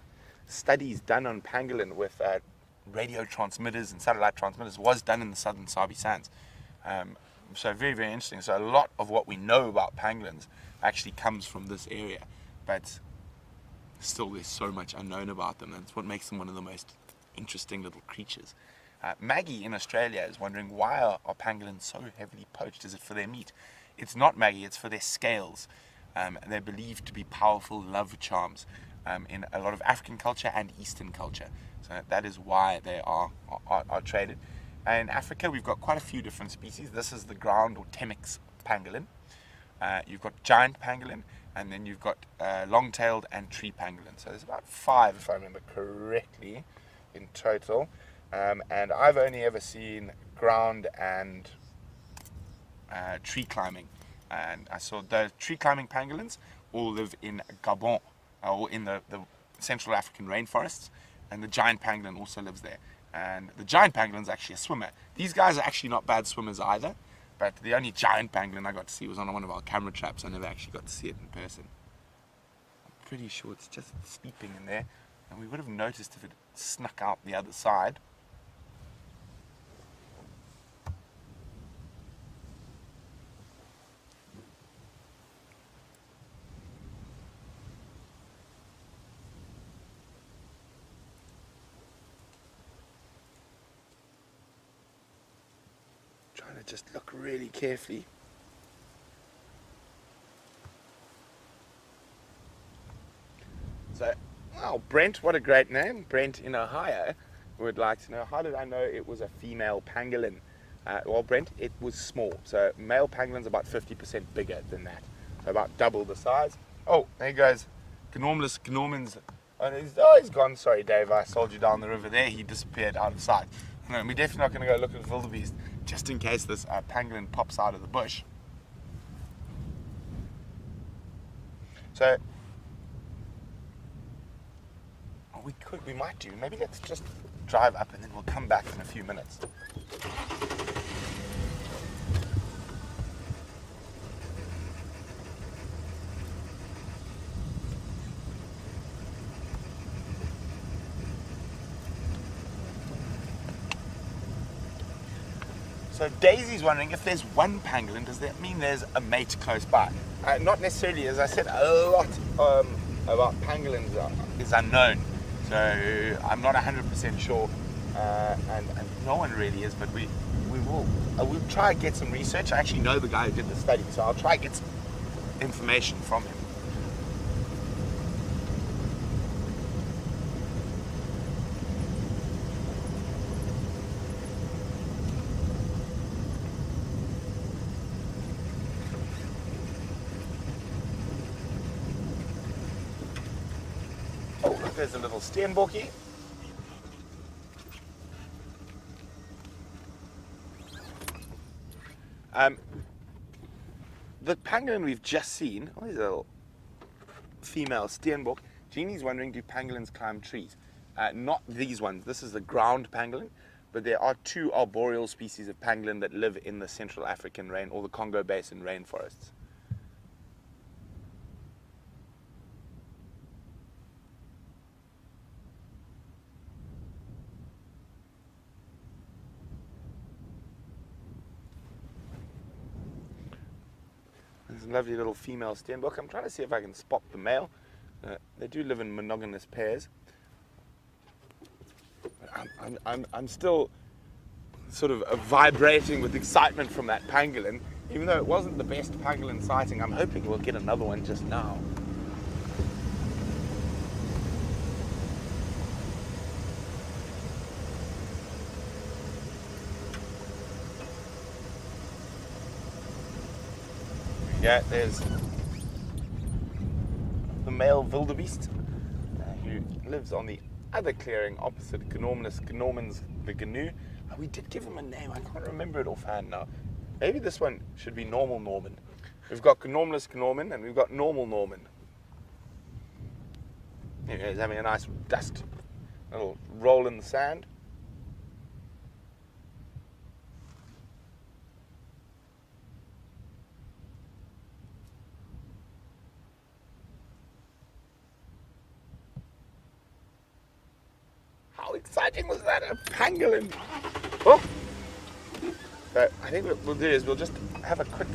studies done on pangolin with radio transmitters and satellite transmitters was done in the southern Sabi Sands. So very, very interesting. So a lot of what we know about pangolins actually comes from this area, but still there's so much unknown about them. That's what makes them one of the most interesting little creatures. Maggie in Australia is wondering, why are pangolins so heavily poached? Is it for their meat? It's not, Maggie, it's for their scales. They're believed to be powerful love charms in a lot of African culture and Eastern culture. So that is why they are traded. In Africa, we've got quite a few different species. This is the ground or Temminck's pangolin. You've got giant pangolin, and then you've got long-tailed and tree pangolin. So there's about 5, if I remember correctly, in total. And I've only ever seen ground and tree climbing. And I saw the tree climbing pangolins all live in Gabon, or in the Central African rainforests, and the giant pangolin also lives there. And the giant pangolin's actually a swimmer. These guys are actually not bad swimmers either, but the only giant pangolin I got to see was on one of our camera traps. I never actually got to see it in person. I'm pretty sure it's just sleeping in there, and we would have noticed if it snuck out the other side. Trying to just look really carefully. So, wow, Brent, what a great name. Brent in Ohio would like to know, how did I know it was a female pangolin? Well, Brent, it was small. So male pangolin's about 50% bigger than that. So about double the size. Oh, there goes Gnormless Gnorman's. Oh, he's gone. Sorry, Dave, I sold you down the river there. He disappeared out of sight. No, we're definitely not going to go look at wildebeest just in case this pangolin pops out of the bush. So, we might do. Maybe let's just drive up and then we'll come back in a few minutes. So Daisy's wondering, if there's one pangolin, does that mean there's a mate close by? Not necessarily. As I said, a lot about pangolins is unknown. So I'm not 100% sure, and no one really is, but we'll try and get some research. I actually know the guy who did the study, so I'll try and get some information from him. There's a little steenbokkie. The pangolin we've just seen, oh, there's a little female steenbok. Jeannie's wondering, do pangolins climb trees? Not these ones. This is the ground pangolin, but there are two arboreal species of pangolin that live in the Central African rain or the Congo Basin rainforests. There's a lovely little female steenbok. I'm trying to see if I can spot the male. They do live in monogamous pairs. I'm still sort of vibrating with excitement from that pangolin. Even though it wasn't the best pangolin sighting, I'm hoping we'll get another one just now. Yeah, there's the male wildebeest who lives on the other clearing opposite Gnorman's the Gnu. We did give him a name. I can't remember it offhand now. Maybe this one should be Normal Norman. We've got Gnormless Gnorman and we've got Normal Norman. Here he's having a nice dust, little roll in the sand. How exciting was that? A pangolin! Oh! So I think what we'll do is we'll just have a quick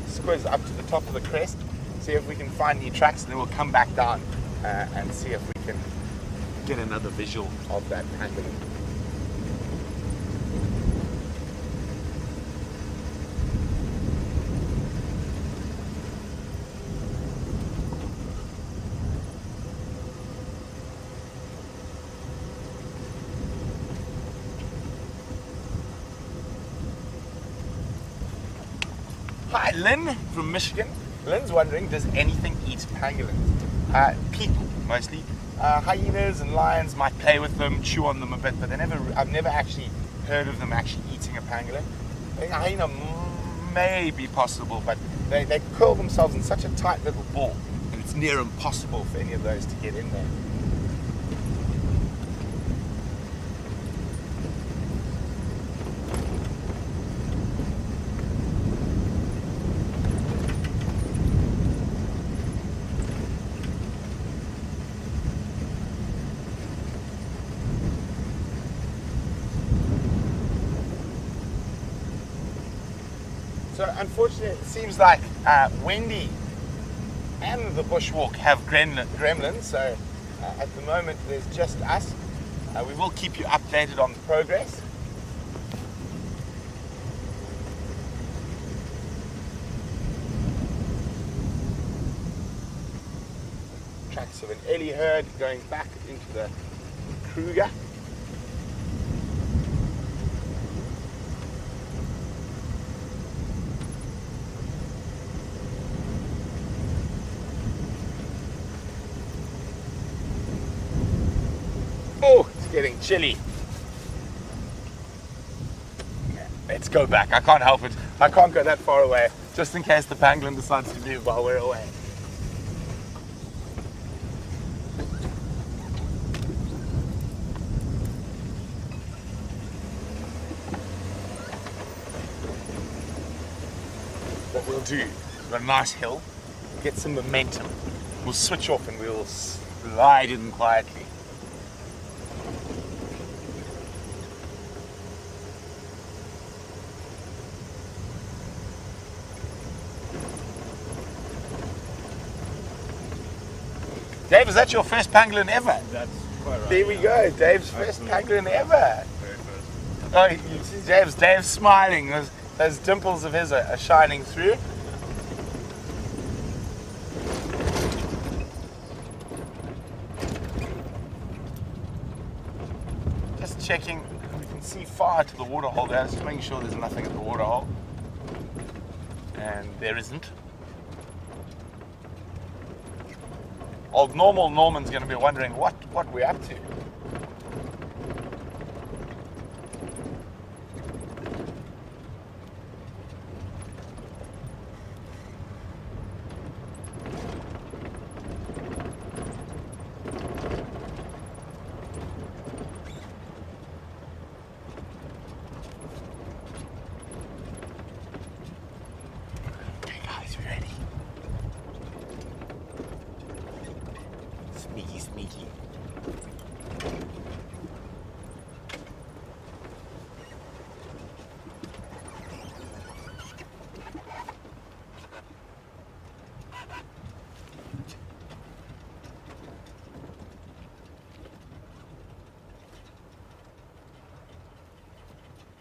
squiz up to the top of the crest, see if we can find any tracks, and then we'll come back down and see if we can get another visual of that pangolin. Hi, Lynn from Michigan. Lynn's wondering, does anything eat pangolins? People, mostly. Hyenas and lions might play with them, chew on them a bit, but I've never actually heard of them actually eating a pangolin. I think a hyena may be possible, but they curl themselves in such a tight little ball, and it's near impossible for any of those to get in there. So unfortunately, it seems like Wendy and the bushwalk have gremlins. So at the moment, there's just us. We will keep you updated on the progress. Tracks of an Ellie herd going back into the Kruger. Oh, it's getting chilly. Let's go back. I can't help it. I can't go that far away, just in case the pangolin decides to move while we're away. What we'll do, we've got a nice hill, get some momentum. We'll switch off and we'll slide in quietly. Dave, is that your first pangolin ever? That's quite right. There we go, Dave's first pangolin ever. Very first. Oh, you see Dave's smiling. Those dimples of his are shining through. Just checking, we can see far to the waterhole there, just making sure there's nothing at the waterhole. And there isn't. Old normal Norman's going to be wondering what we're up to. Okay guys, we ready? Sneaky, sneaky.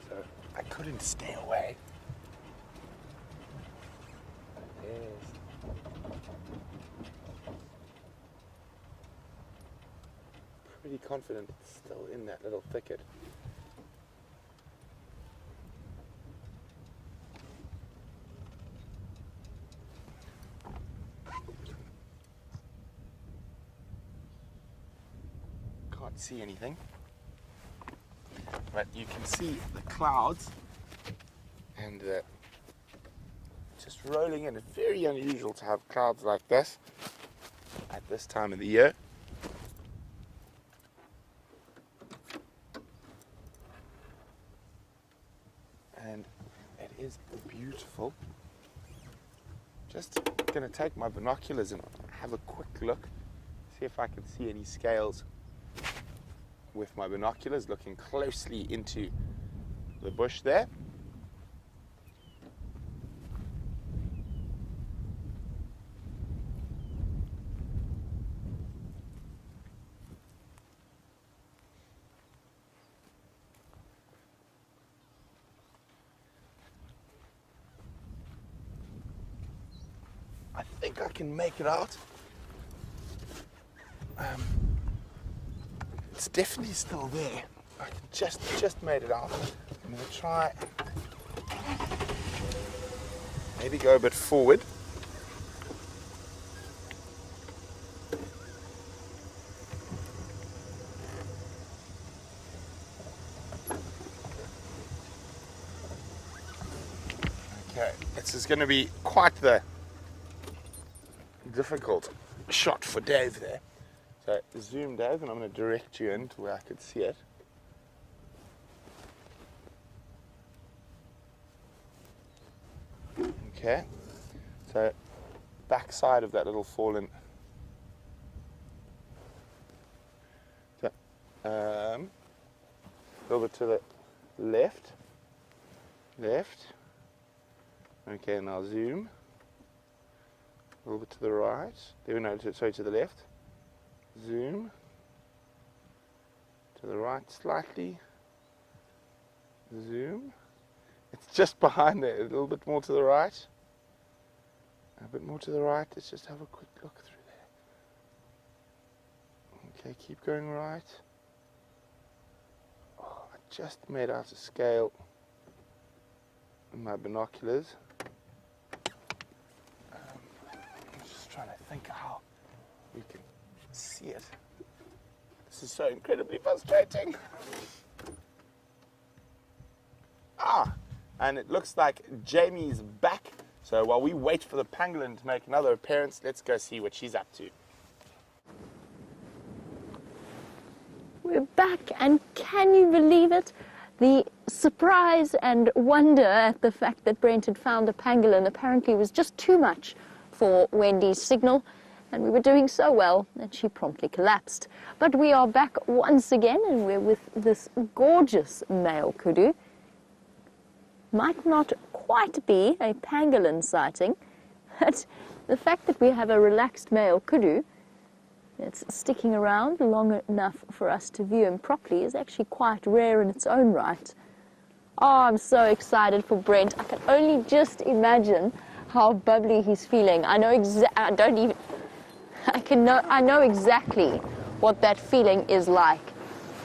So I couldn't stay away. Yes. Pretty confident it's still in that little thicket. Can't see anything, but you can see the clouds and just rolling in. It's very unusual to have clouds like this at this time of the year. And it is beautiful. Just gonna take my binoculars and have a quick look, see if I can see any scales with my binoculars, looking closely into the bush there. I think I can make it out. It's definitely still there. I just made it out. I'm gonna try maybe go a bit forward. Okay, this is gonna be quite the difficult shot for Dave there. So zoom, Dave, and I'm going to direct you in to where I could see it. Okay, so back side of that little fallen. So, a little bit to the left, Okay, now zoom. A little bit to the right. There we go, sorry, to the left. Zoom. To the right slightly. Zoom. It's just behind there, a little bit more to the right. A bit more to the right. Let's just have a quick look through there. Okay, keep going right. Oh, I just made out a scale in my binoculars. I'm just trying to think how we can see it. This is so incredibly frustrating. And it looks like Jamie's back. So while we wait for the pangolin to make another appearance, let's go see what she's up to. We're back, and can you believe it? The surprise and wonder at the fact that Brent had found a pangolin apparently was just too much for Wendy's signal, and we were doing so well that she promptly collapsed. But we are back once again, and we're with this gorgeous male kudu. Might not quite be a pangolin sighting, but the fact that we have a relaxed male kudu that's sticking around long enough for us to view him properly is actually quite rare in its own right. Oh, I'm so excited for Brent. I can only just imagine how bubbly he's feeling. I know I know exactly what that feeling is like.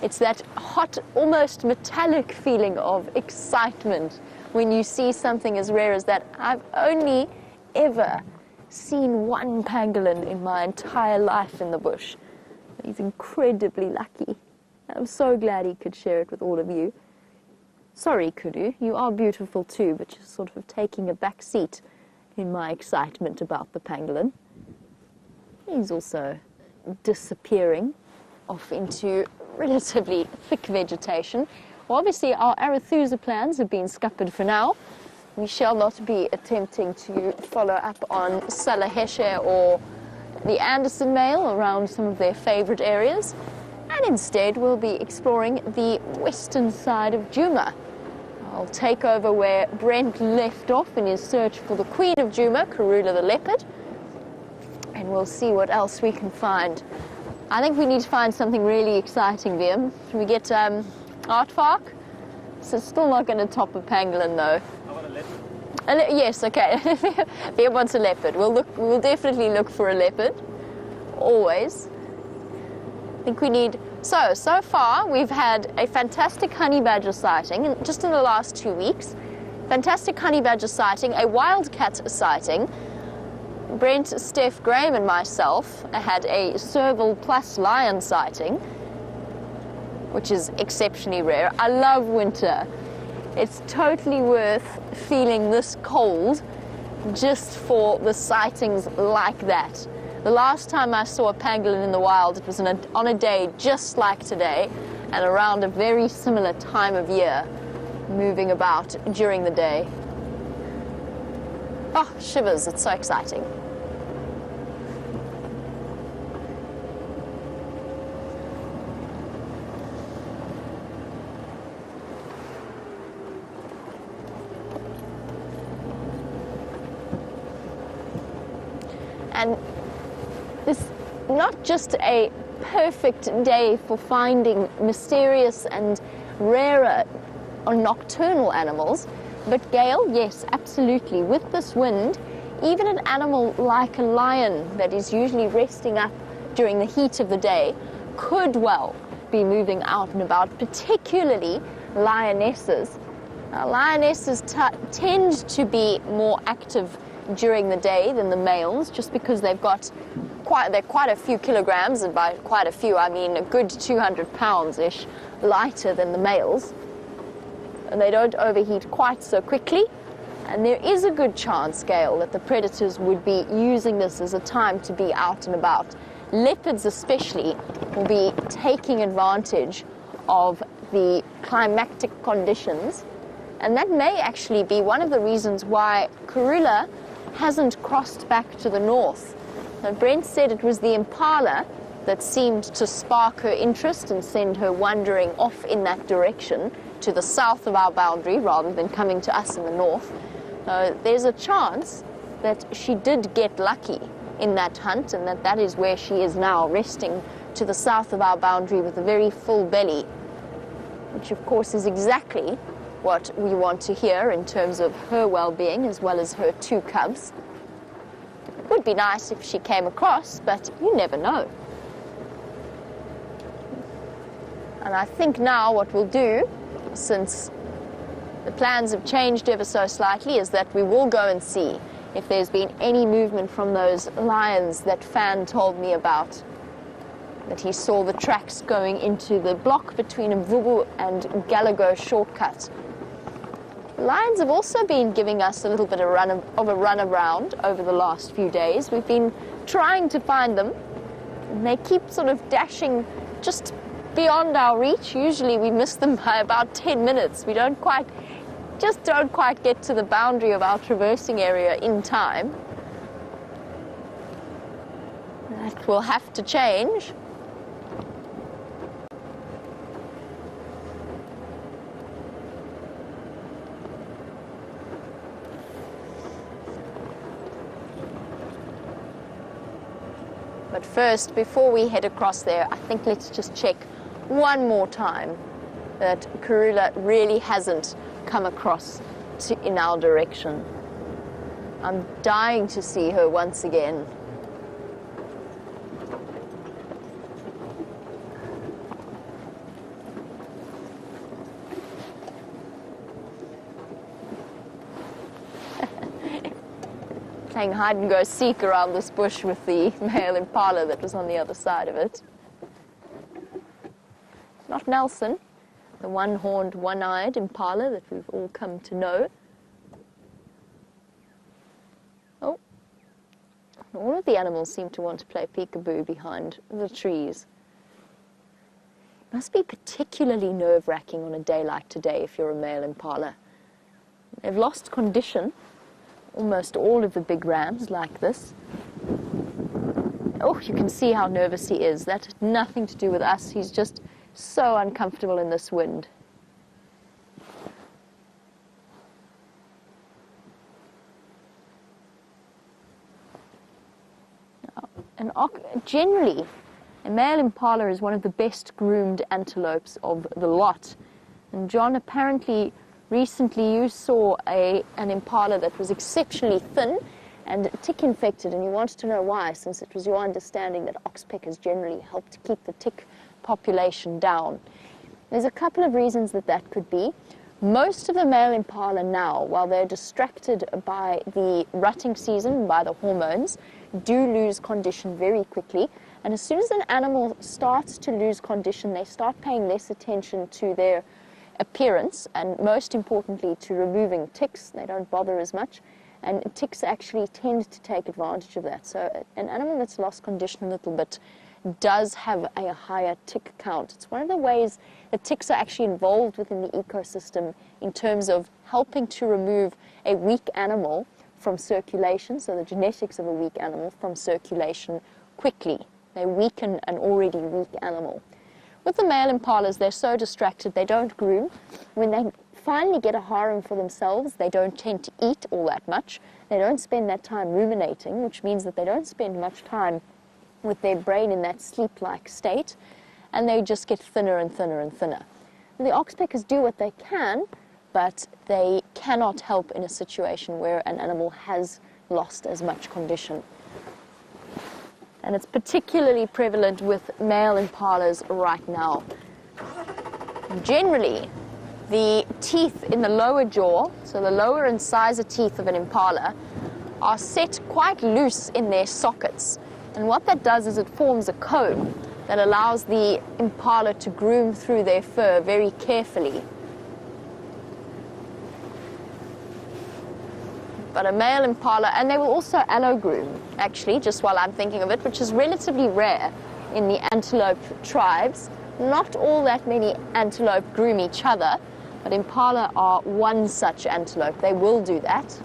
It's that hot, almost metallic feeling of excitement when you see something as rare as that. I've only ever seen one pangolin in my entire life in the bush. He's incredibly lucky. I'm so glad he could share it with all of you. Sorry, kudu, you are beautiful too, but you're sort of taking a back seat in my excitement about the pangolin. He's also disappearing off into relatively thick vegetation. Well, obviously, our Arathusa plans have been scuppered for now. We shall not be attempting to follow up on Salaheshe or the Anderson male around some of their favourite areas, and instead we'll be exploring the western side of Djuma. I'll take over where Brent left off in his search for the Queen of Djuma, Karula the leopard, and we'll see what else we can find. I think we need to find something really exciting, Liam. Should we get aardvark? So it's still not going to top a pangolin, though. How about a leopard? Yes, okay. Liam wants a leopard. We'll definitely look for a leopard. Always. I think we need... So far we've had a fantastic honey badger sighting, just in the last 2 weeks. Fantastic honey badger sighting, a wildcat sighting. Brent, Steph, Graham and myself had a serval plus lion sighting, which is exceptionally rare. I love winter. It's totally worth feeling this cold just for the sightings like that. The last time I saw a pangolin in the wild, it was on a day just like today and around a very similar time of year, moving about during the day. Oh, shivers, it's so exciting. And this is not just a perfect day for finding mysterious and rarer or nocturnal animals, but Gail, yes, absolutely. With this wind, even an animal like a lion that is usually resting up during the heat of the day could well be moving out and about, particularly lionesses. Now, lionesses tend to be more active during the day than the males, just because they're quite a few kilograms, and by quite a few I mean a good 200 pounds-ish lighter than the males, and they don't overheat quite so quickly. And there is a good chance, Gail, that the predators would be using this as a time to be out and about. Leopards especially will be taking advantage of the climatic conditions, and that may actually be one of the reasons why Karula hasn't crossed back to the north. Now, Brent said it was the impala that seemed to spark her interest and send her wandering off in that direction to the south of our boundary rather than coming to us in the north. So there's a chance that she did get lucky in that hunt, and that is where she is now, resting to the south of our boundary with a very full belly, which of course is exactly what we want to hear in terms of her well-being as well as her 2 cubs. It would be nice if she came across, but you never know. And I think now what we'll do, since the plans have changed ever so slightly, is that we will go and see if there's been any movement from those lions that Fan told me about, that he saw the tracks going into the block between Mvubu and Galago shortcut. Lions have also been giving us a little bit of a run around over the last few days. We've been trying to find them, and they keep sort of dashing just beyond our reach. Usually we miss them by about 10 minutes. We don't quite get to the boundary of our traversing area in time. That will have to change. But first, before we head across there, I think let's just check one more time that Karula really hasn't come across in our direction. I'm dying to see her once again. Playing hide and go seek around this bush with the male impala that was on the other side of it. Not Nelson, the one-horned, one-eyed impala that we've all come to know. Oh, all of the animals seem to want to play peekaboo behind the trees. It must be particularly nerve-wracking on a day like today if you're a male impala. They've lost condition. Almost all of the big rams like this. Oh, you can see how nervous he is. That had nothing to do with us. He's just so uncomfortable in this wind. And generally, a male impala is one of the best groomed antelopes of the lot. And John, apparently recently you saw an impala that was exceptionally thin and tick infected, and you wanted to know why, since it was your understanding that oxpeckers generally help to keep the tick population down. There's a couple of reasons that could be. Most of the male impala now, while they're distracted by the rutting season, by the hormones, do lose condition very quickly. And as soon as an animal starts to lose condition, they start paying less attention to their appearance, and most importantly to removing ticks. They don't bother as much, and ticks actually tend to take advantage of that. So an animal that's lost condition a little bit does have a higher tick count. It's one of the ways that ticks are actually involved within the ecosystem in terms of helping to remove a weak animal from circulation, so the genetics of a weak animal from circulation quickly. They weaken an already weak animal. With the male impalas, they're so distracted, they don't groom. When they finally get a harem for themselves, they don't tend to eat all that much. They don't spend that time ruminating, which means that they don't spend much time with their brain in that sleep-like state, and they just get thinner and thinner and thinner. And the oxpeckers do what they can, but they cannot help in a situation where an animal has lost as much condition. And it's particularly prevalent with male impalas right now. Generally, the teeth in the lower jaw, so the lower incisor teeth of an impala, are set quite loose in their sockets. And what that does is it forms a comb that allows the impala to groom through their fur very carefully. But a male impala, and they will also allo-groom, actually, just while I'm thinking of it, which is relatively rare in the antelope tribes. Not all that many antelope groom each other, but impala are one such antelope. They will do that.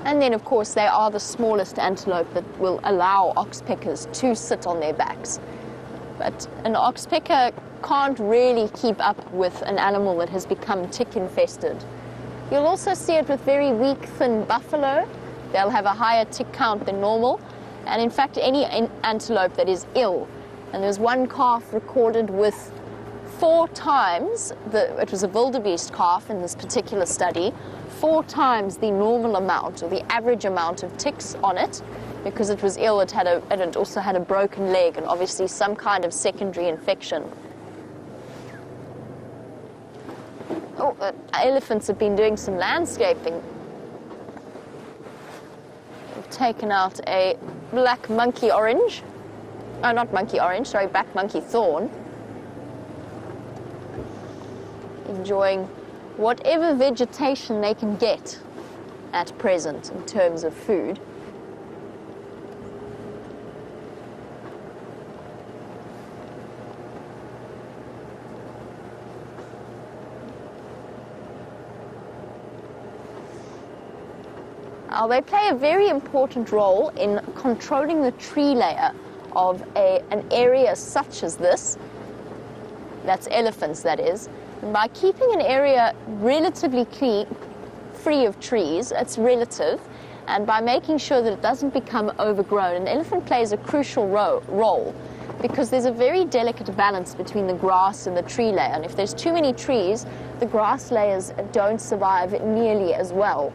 And then, of course, they are the smallest antelope that will allow oxpeckers to sit on their backs. But an oxpecker can't really keep up with an animal that has become tick infested. You'll also see it with very weak, thin buffalo. They'll have a higher tick count than normal, and in fact any antelope that is ill. And there's one calf recorded with 4 times, it was a wildebeest calf in this particular study, 4 times the normal amount or the average amount of ticks on it, because it was ill. It also had a broken leg and obviously some kind of secondary infection. Oh, elephants have been doing some landscaping. We've taken out a black monkey orange. Oh, not monkey orange, sorry, black monkey thorn. Enjoying whatever vegetation they can get at present in terms of food. Now, they play a very important role in controlling the tree layer of an area such as this. That's elephants, that is. And by keeping an area relatively clean, free of trees, it's relative, and by making sure that it doesn't become overgrown, an elephant plays a crucial role because there's a very delicate balance between the grass and the tree layer. And if there's too many trees, the grass layers don't survive nearly as well.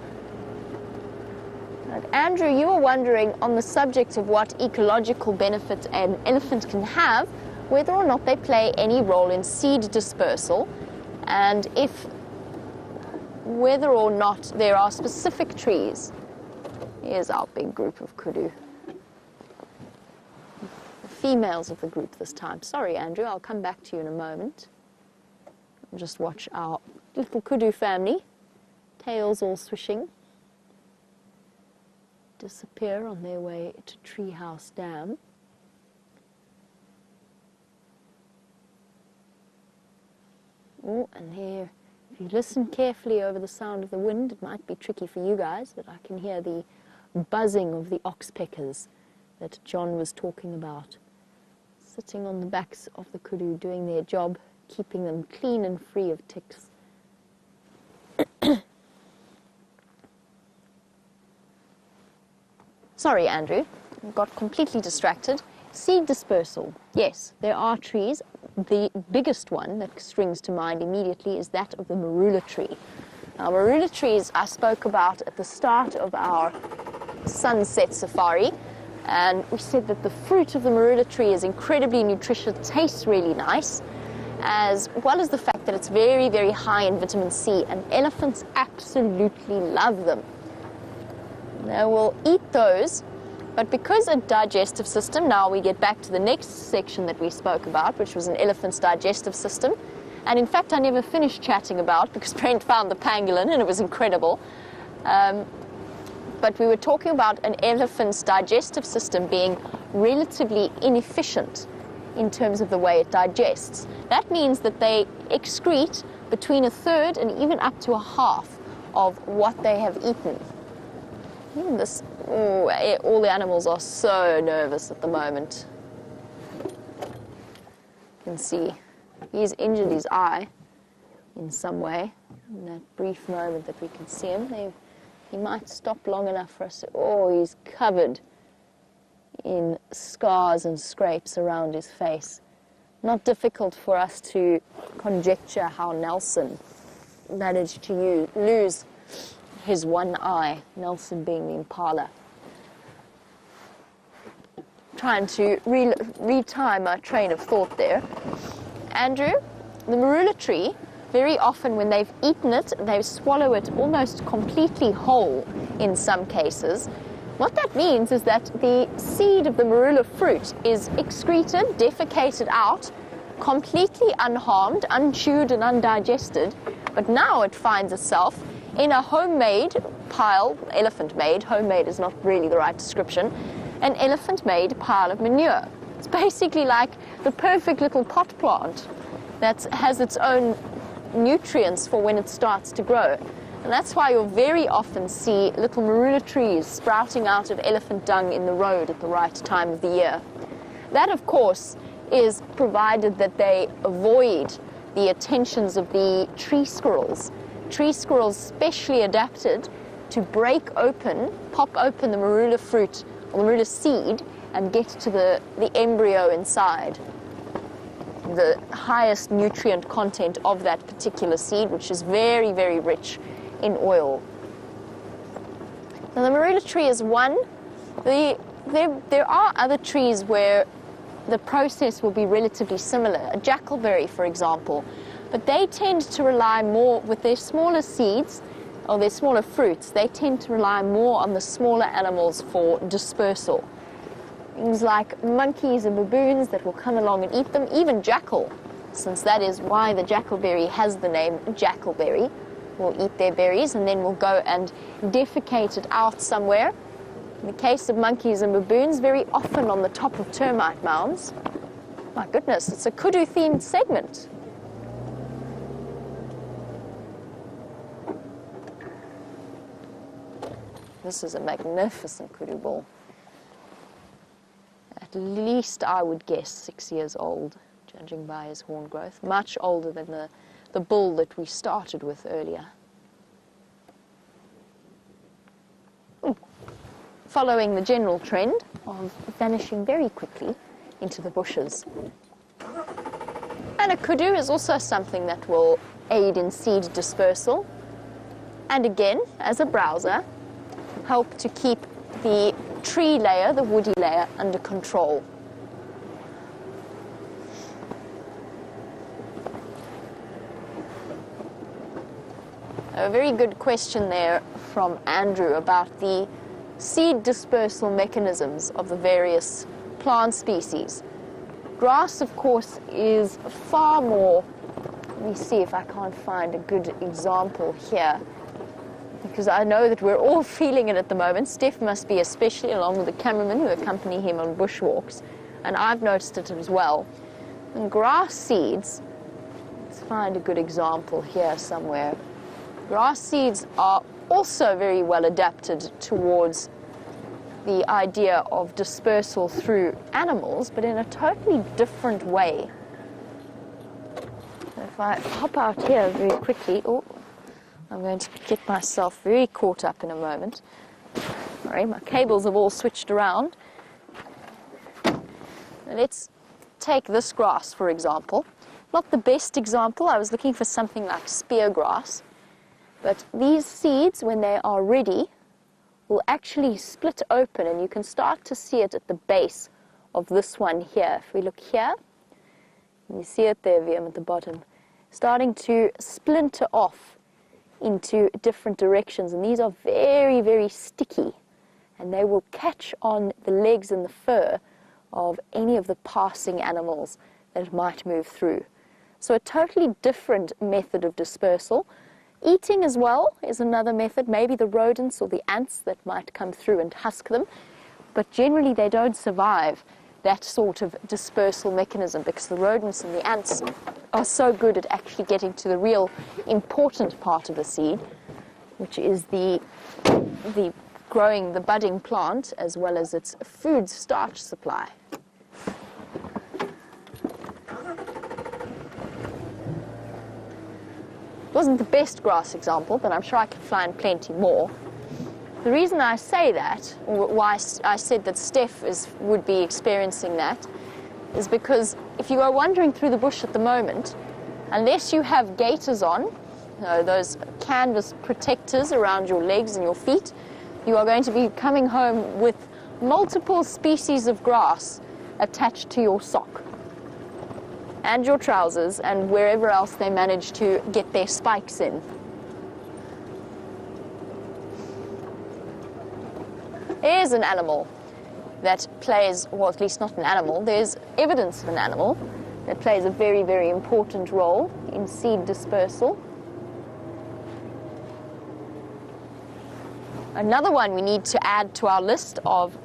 Andrew, you were wondering on the subject of what ecological benefit an elephant can have, whether or not they play any role in seed dispersal, and whether or not there are specific trees. Here's our big group of kudu. The females of the group this time. Sorry, Andrew, I'll come back to you in a moment. Just watch our little kudu family, tails all swishing, disappear on their way to Treehouse Dam. Oh, and here, if you listen carefully over the sound of the wind, it might be tricky for you guys, but I can hear the buzzing of the oxpeckers that John was talking about, sitting on the backs of the kudu, doing their job, keeping them clean and free of ticks. Sorry, Andrew, I got completely distracted. Seed dispersal. Yes, there are trees. The biggest one that springs to mind immediately is that of the marula tree. Now, marula trees I spoke about at the start of our sunset safari, and we said that the fruit of the marula tree is incredibly nutritious, tastes really nice, as well as the fact that it's very, very high in vitamin C, and elephants absolutely love them. They will eat those, but because a digestive system, now we get back to the next section that we spoke about, which was an elephant's digestive system, and in fact I never finished chatting about because Brent found the pangolin and it was incredible. But we were talking about an elephant's digestive system being relatively inefficient in terms of the way it digests. That means that they excrete between 1/3 and even up to 1/2 of what they have eaten. Even this, all the animals are so nervous at the moment. You can see he's injured his eye in some way. In that brief moment that we can see him, he might stop long enough for us to, he's covered in scars and scrapes around his face. Not difficult for us to conjecture how Nelson managed to lose his one eye, Nelson being the impala. Trying to retie my train of thought there. Andrew, the marula tree, very often when they've eaten it, they swallow it almost completely whole in some cases. What that means is that the seed of the marula fruit is excreted, defecated out, completely unharmed, unchewed and undigested, but now it finds itself in a homemade pile, elephant-made, homemade is not really the right description, an elephant-made pile of manure. It's basically like the perfect little pot plant that has its own nutrients for when it starts to grow. And that's why you'll very often see little marula trees sprouting out of elephant dung in the road at the right time of the year. That, of course, is provided that they avoid the attentions of the tree squirrels. Tree squirrels specially adapted to pop open the marula fruit or the marula seed and get to the embryo inside. The highest nutrient content of that particular seed, which is very, very rich in oil. Now the marula tree is one. There are other trees where the process will be relatively similar. A jackalberry, for example, but they tend to rely more, with their smaller seeds or their smaller fruits, they tend to rely more on the smaller animals for dispersal. Things like monkeys and baboons that will come along and eat them, even jackal, since that is why the jackalberry has the name jackalberry, will eat their berries and then will go and defecate it out somewhere. In the case of monkeys and baboons, very often on the top of termite mounds. My goodness, it's a kudu-themed segment. This is a magnificent kudu bull. At least I would guess 6 years old, judging by his horn growth. Much older than the bull that we started with earlier. Following the general trend of vanishing very quickly into the bushes. And a kudu is also something that will aid in seed dispersal, and again, as a browser, help to keep the tree layer, the woody layer, under control. A very good question there from Andrew about the seed dispersal mechanisms of the various plant species. Grass, of course, is far more, let me see if I can't find a good example here, because I know that we're all feeling it at the moment. Steph must be, especially, along with the cameramen who accompany him on bushwalks, and I've noticed it as well. And grass seeds, let's find a good example here somewhere. Grass seeds are also very well adapted towards the idea of dispersal through animals, but in a totally different way. If I hop out here very quickly, I'm going to get myself very caught up in a moment. Sorry, my cables have all switched around. Let's take this grass, for example. Not the best example. I was looking for something like spear grass. But these seeds, when they are ready, will actually split open, and you can start to see it at the base of this one here. If we look here, you see it there, VM, at the bottom, starting to splinter off into different directions, and these are very, very sticky, and they will catch on the legs and the fur of any of the passing animals that might move through. So a totally different method of dispersal. Eating as well is another method, maybe the rodents or the ants that might come through and husk them, but generally they don't survive that sort of dispersal mechanism because the rodents and the ants are so good at actually getting to the real important part of the seed, which is the growing, the budding plant, as well as its food starch supply. It wasn't the best grass example, but I'm sure I can find plenty more. The reason I say that, or why I said that Steph would be experiencing that, is because if you are wandering through the bush at the moment, unless you have gaiters on, those canvas protectors around your legs and your feet, you are going to be coming home with multiple species of grass attached to your sock and your trousers and wherever else they manage to get their spikes in. Here's an animal that plays, well, at least not an animal, there's evidence of an animal that plays a very, very important role in seed dispersal. Another one we need to add to our list of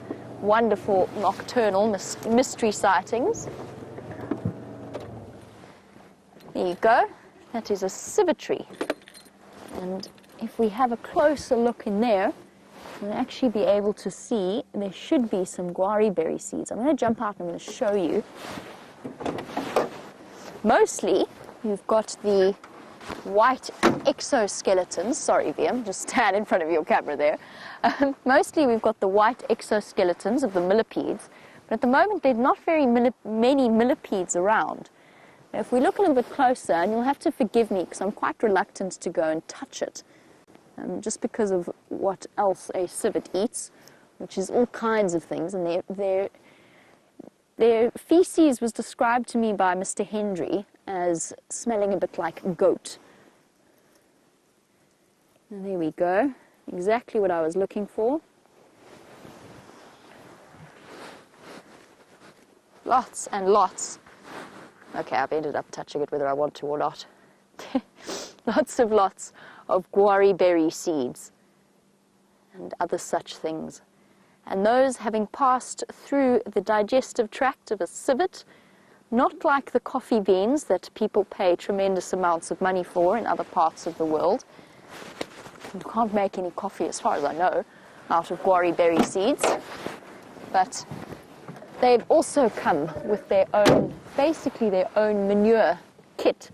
wonderful nocturnal mystery sightings. There you go. That is a civet-tree. And if we have a closer look in there, we'll actually be able to see there should be some guari berry seeds. I'm going to jump out and I'm going to show you. Mostly, you've got the white exoskeletons. Sorry, VM, just stand in front of your camera there. Mostly, we've got the white exoskeletons of the millipedes, but at the moment, there are not very many millipedes around. Now, if we look a little bit closer, and you'll have to forgive me because I'm quite reluctant to go and touch it, just because of what else a civet eats, which is all kinds of things, and their feces was described to me by Mr. Hendry as smelling a bit like goat. And there we go, exactly what I was looking for. Lots and lots. Okay, I've ended up touching it whether I want to or not. lots of guari berry seeds and other such things. And those having passed through the digestive tract of a civet, not like the coffee beans that people pay tremendous amounts of money for in other parts of the world. You can't make any coffee, as far as I know, out of guari berry seeds. But they've also come with their own, basically their own manure kit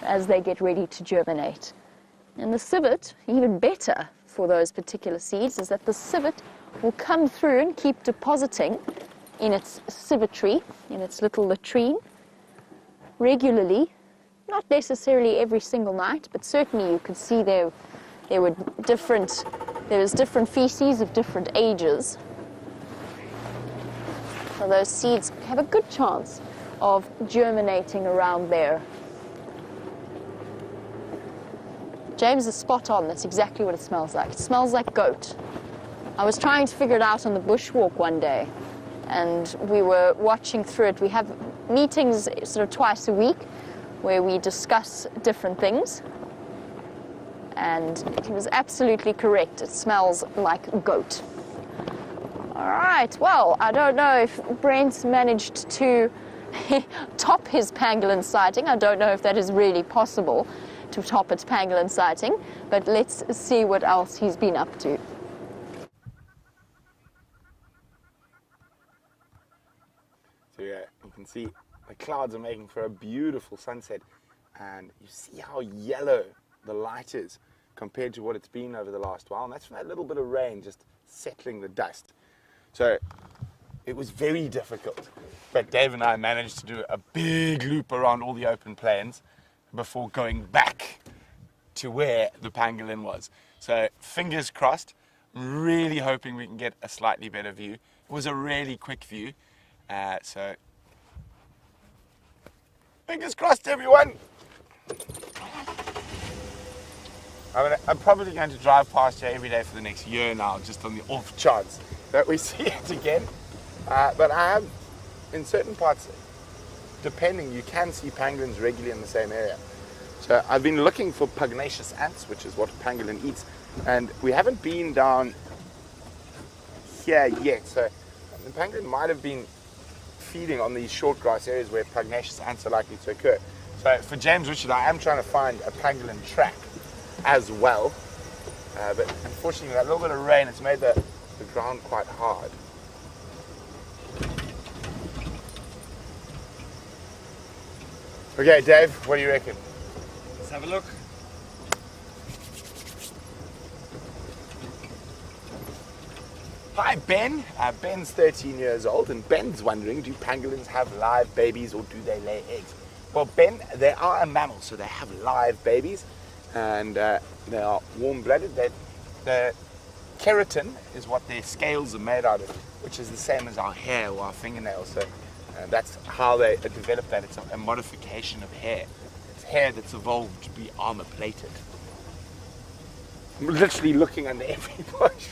as they get ready to germinate. And the civet, even better for those particular seeds, is that the civet will come through and keep depositing in its civetry, in its little latrine, regularly, not necessarily every single night, but certainly you could see there was different feces of different ages. So those seeds have a good chance of germinating around there. James is spot on. That's exactly what it smells like. It smells like goat. I was trying to figure it out on the bushwalk one day, and we were watching through it. We have meetings sort of twice a week where we discuss different things, and he was absolutely correct. It smells like goat. All right, well, I don't know if Brent managed to top his pangolin sighting. I don't know if that is really possible to top its pangolin sighting, but let's see what else he's been up to. So yeah, you can see the clouds are making for a beautiful sunset, and you see how yellow the light is compared to what it's been over the last while, and that's from that little bit of rain just settling the dust. So it was very difficult, but Dave and I managed to do a big loop around all the open plains before going back to where the pangolin was. So fingers crossed, really hoping we can get a slightly better view. It was a really quick view. So, fingers crossed, everyone. I'm probably going to drive past here every day for the next year now, just on the off chance that we see it again. But I have, in certain parts, depending, you can see pangolins regularly in the same area. So I've been looking for pugnacious ants, which is what a pangolin eats, and we haven't been down here yet. So the pangolin might have been feeding on these short grass areas where pugnacious ants are likely to occur. So for James Richard, I am trying to find a pangolin track as well, but unfortunately that little bit of rain has made the ground quite hard. Okay, Dave, what do you reckon? Let's have a look. Hi, Ben. Ben's 13 years old, and Ben's wondering, do pangolins have live babies or do they lay eggs? Well, Ben, they are a mammal, so they have live babies, and they are warm-blooded. The keratin is what their scales are made out of, which is the same as our hair or our fingernails. So that's how they develop that. It's a modification of hair. It's hair that's evolved to be armor-plated. I'm literally looking under every bush.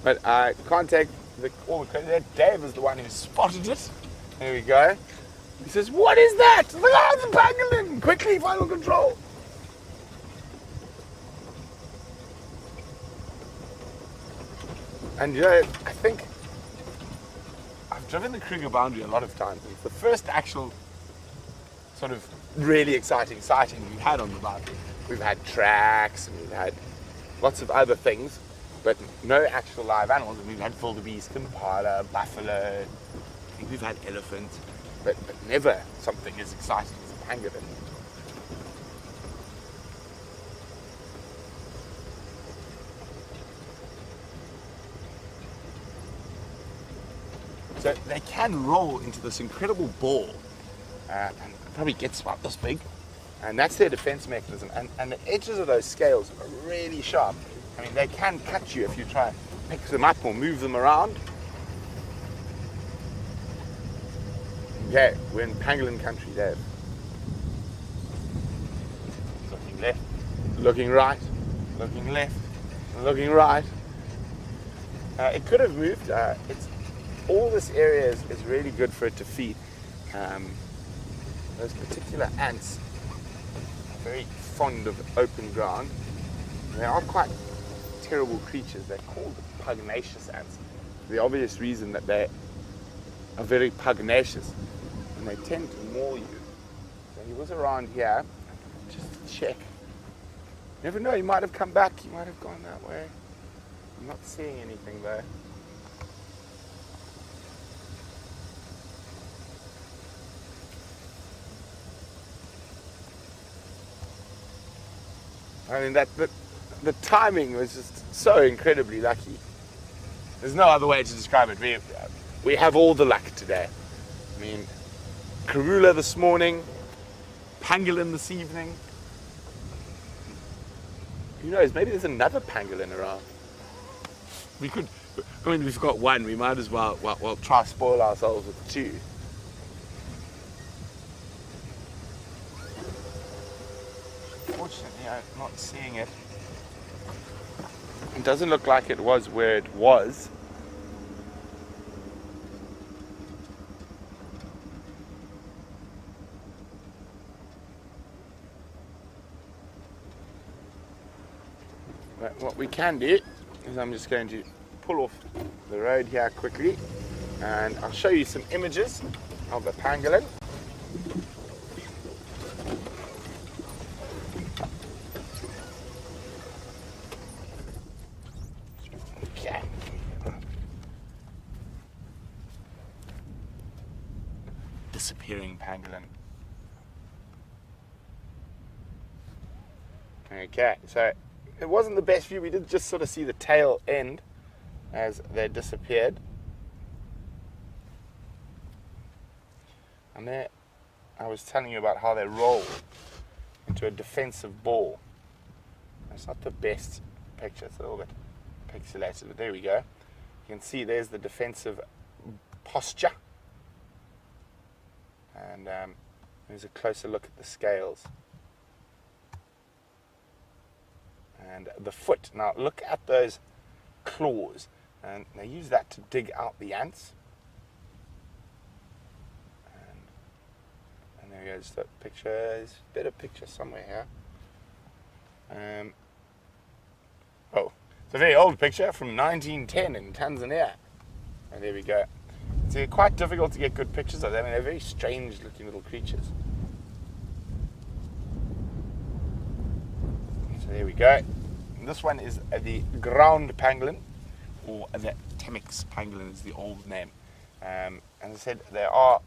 But I can't take all the credit. Dave is the one who spotted it. There we go. He says, "What is that?" I'm like, "Oh, it's a pangolin! Quickly, final control!" And you know, I think I've driven the Kruger boundary a lot of times. It's the first actual sort of really exciting sighting we've had on the boundary. We've had tracks and we've had lots of other things, but no actual live animals. We've had wildebeest, impala, buffalo, think we've had elephants, but never something as exciting as a pangolin. So they can roll into this incredible ball, and it probably gets about this big, and that's their defense mechanism. And the edges of those scales are really sharp. I mean, they can cut you if you try and pick them up or move them around. Okay, we're in pangolin country, Dave. Looking left, looking right, looking left, looking right. It could have moved. All this area is really good for it to feed. Those particular ants are very fond of open ground. They are quite terrible creatures. They're called pugnacious ants. The obvious reason that they are very pugnacious, and they tend to maul you. So he was around here, just to check. You never know, he might have come back, he might have gone that way. I'm not seeing anything though. I mean, the timing was just so incredibly lucky. There's no other way to describe it. We have all the luck today. I mean, Karula this morning, pangolin this evening. Who knows, maybe there's another pangolin around. We've got one, we might as well try to spoil ourselves with two. Unfortunately, I'm not seeing it. It doesn't look like it was where it was. But what we can do is I'm just going to pull off the road here quickly, and I'll show you some images of the pangolin. Okay. Disappearing pangolin. Okay, so it wasn't the best view. We did just sort of see the tail end as they disappeared. And there, I was telling you about how they roll into a defensive ball. It's not the best picture. It's a little bit pixelated, but there we go. You can see there's the defensive posture. And there's a closer look at the scales. And the foot. Now look at those claws, and they use that to dig out the ants. And there goes the picture. There's a better picture somewhere here. Oh, it's a very old picture from 1910 in Tanzania. And there we go. It's quite difficult to get good pictures of them. I mean, they're very strange looking little creatures. So there we go. This one is the ground pangolin, or the Temix pangolin is the old name. As I said, they are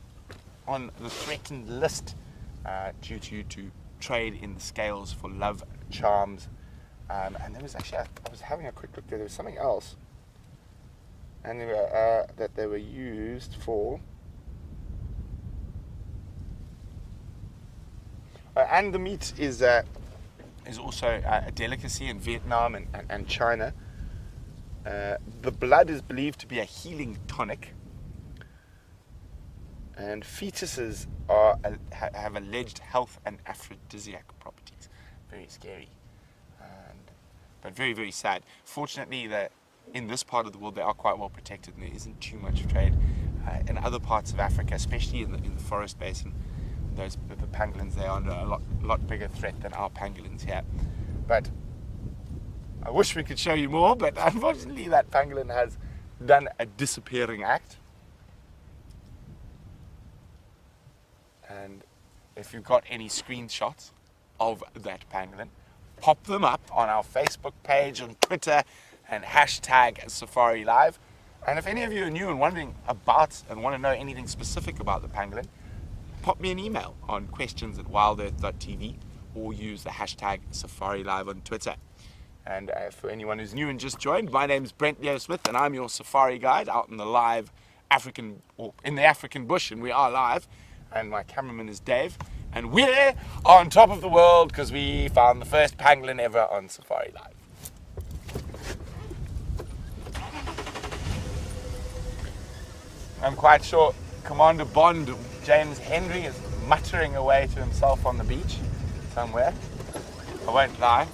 on the threatened list due to trade in the scales for love charms. And there was actually, I was having a quick look there, was something else. And they were, that they were used for. And the meat is also a delicacy in Vietnam and China. The blood is believed to be a healing tonic, and fetuses have alleged health and aphrodisiac properties. Very scary, but very, very sad. Fortunately, in this part of the world they are quite well protected, and there isn't too much trade. In other parts of Africa, especially in the forest basin, the pangolins, they are under a lot bigger threat than our pangolins here. But I wish we could show you more, but unfortunately that pangolin has done a disappearing act. And if you've got any screenshots of that pangolin, pop them up on our Facebook page, on Twitter, and hashtag Safari Live. And if any of you are new and wondering about and want to know anything specific about the pangolin, pop me an email on questions@wildearth.tv or use the hashtag SafariLive on Twitter. And for anyone who's new and just joined, my name's Brent Leo Smith and I'm your safari guide out in the in the African bush, and we are live. And my cameraman is Dave, and we're on top of the world because we found the first pangolin ever on Safari Live. I'm quite sure Commander Bond, James Henry, is muttering away to himself on the beach somewhere. I won't lie.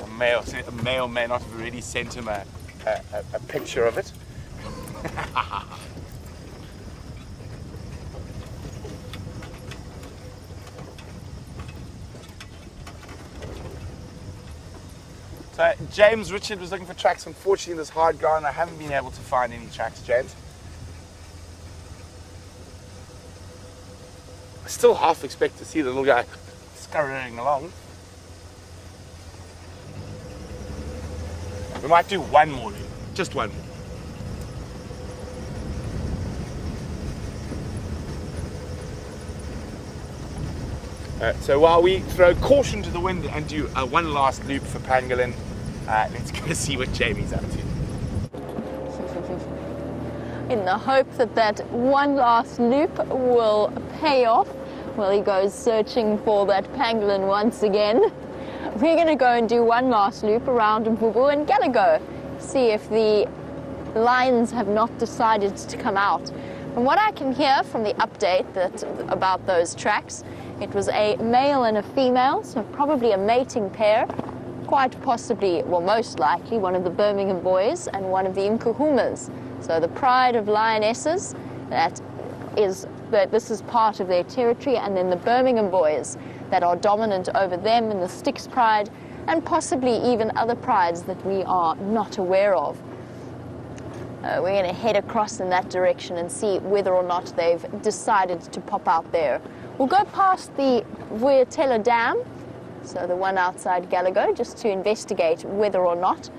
I may or may not have already sent him a picture of it. So James Richard was looking for tracks. Unfortunately, in this hard ground, I haven't been able to find any tracks, James. I still half expect to see the little guy scurrying along. We might do one more, just one more. So while we throw caution to the wind and do one last loop for pangolin, let's go see what Jamie's up to. In the hope that that one last loop will pay off while he goes searching for that pangolin once again. We're going to go and do one last loop around Mvubu and Galago, see if the lions have not decided to come out. From what I can hear from the update about those tracks, it was a male and a female, so probably a mating pair, quite possibly, well most likely, one of the Birmingham boys and one of the Nkuhumas. So the pride of lionesses, this is part of their territory, and then the Birmingham boys that are dominant over them, and the Styx pride, and possibly even other prides that we are not aware of. We're going to head across in that direction and see whether or not they've decided to pop out there. We'll go past the Vuyatela Dam, so the one outside Galago, just to investigate whether or not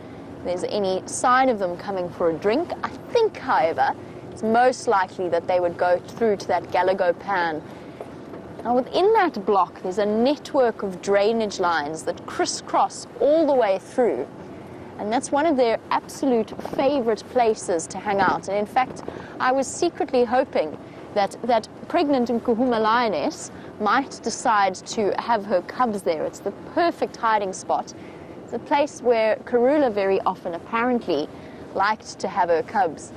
there's any sign of them coming for a drink. I think, however, it's most likely that they would go through to that Galago pan. Now within that block there's a network of drainage lines that crisscross all the way through, and that's one of their absolute favorite places to hang out. And in fact, I was secretly hoping that that pregnant Nkuhuma lioness might decide to have her cubs there. It's the perfect hiding spot. It's a place where Karula very often apparently liked to have her cubs.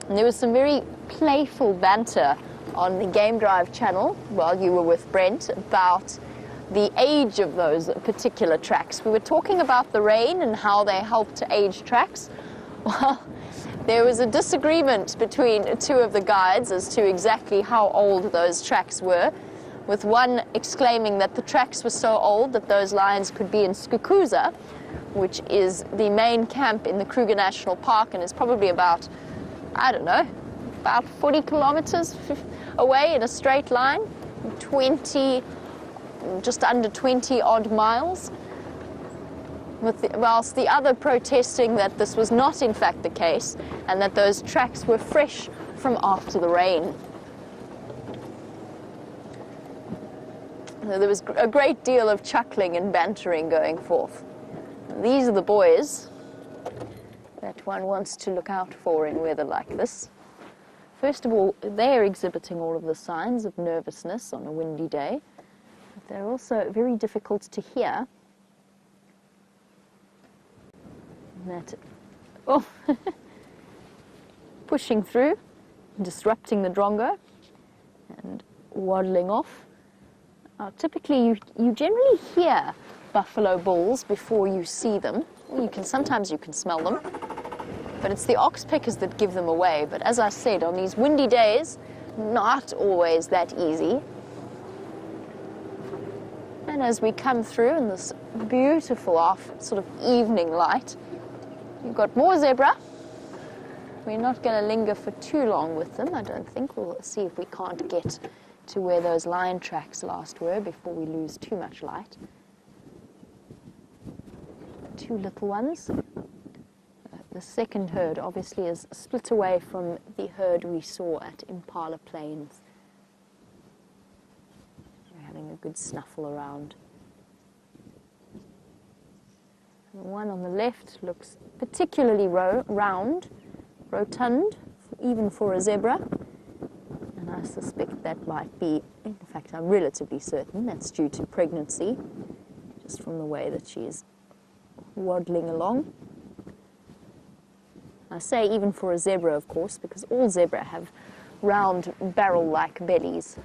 And there was some very playful banter on the Game Drive channel while you were with Brent about the age of those particular tracks. We were talking about the rain and how they help to age tracks. Well, there was a disagreement between two of the guides as to exactly how old those tracks were, with one exclaiming that the tracks were so old that those lions could be in Skukuza, which is the main camp in the Kruger National Park and is probably about, I don't know, about 40 kilometers away in a straight line, just under 20 odd miles, whilst the other protesting that this was not in fact the case and that those tracks were fresh from after the rain. So there was a great deal of chuckling and bantering going forth. These are the boys that one wants to look out for in weather like this. First of all, they're exhibiting all of the signs of nervousness on a windy day, but they're also very difficult to hear. Pushing through, disrupting the drongo, and waddling off. Typically, you generally hear buffalo bulls before you see them. Sometimes you can smell them, but it's the oxpeckers that give them away. But as I said, on these windy days, not always that easy. And as we come through in this beautiful sort of evening light, you've got more zebra. We're not going to linger for too long with them, I don't think. We'll see if we can't get to where those lion tracks last were before we lose too much light. Two little ones. the second herd obviously is split away from the herd we saw at Impala Plains. They're having a good snuffle around. And the one on the left looks particularly round, rotund, even for a zebra. And I suspect that might be, in fact, I'm relatively certain that's due to pregnancy, just from the way that she's waddling along. I say even for a zebra, of course, because all zebra have round barrel-like bellies.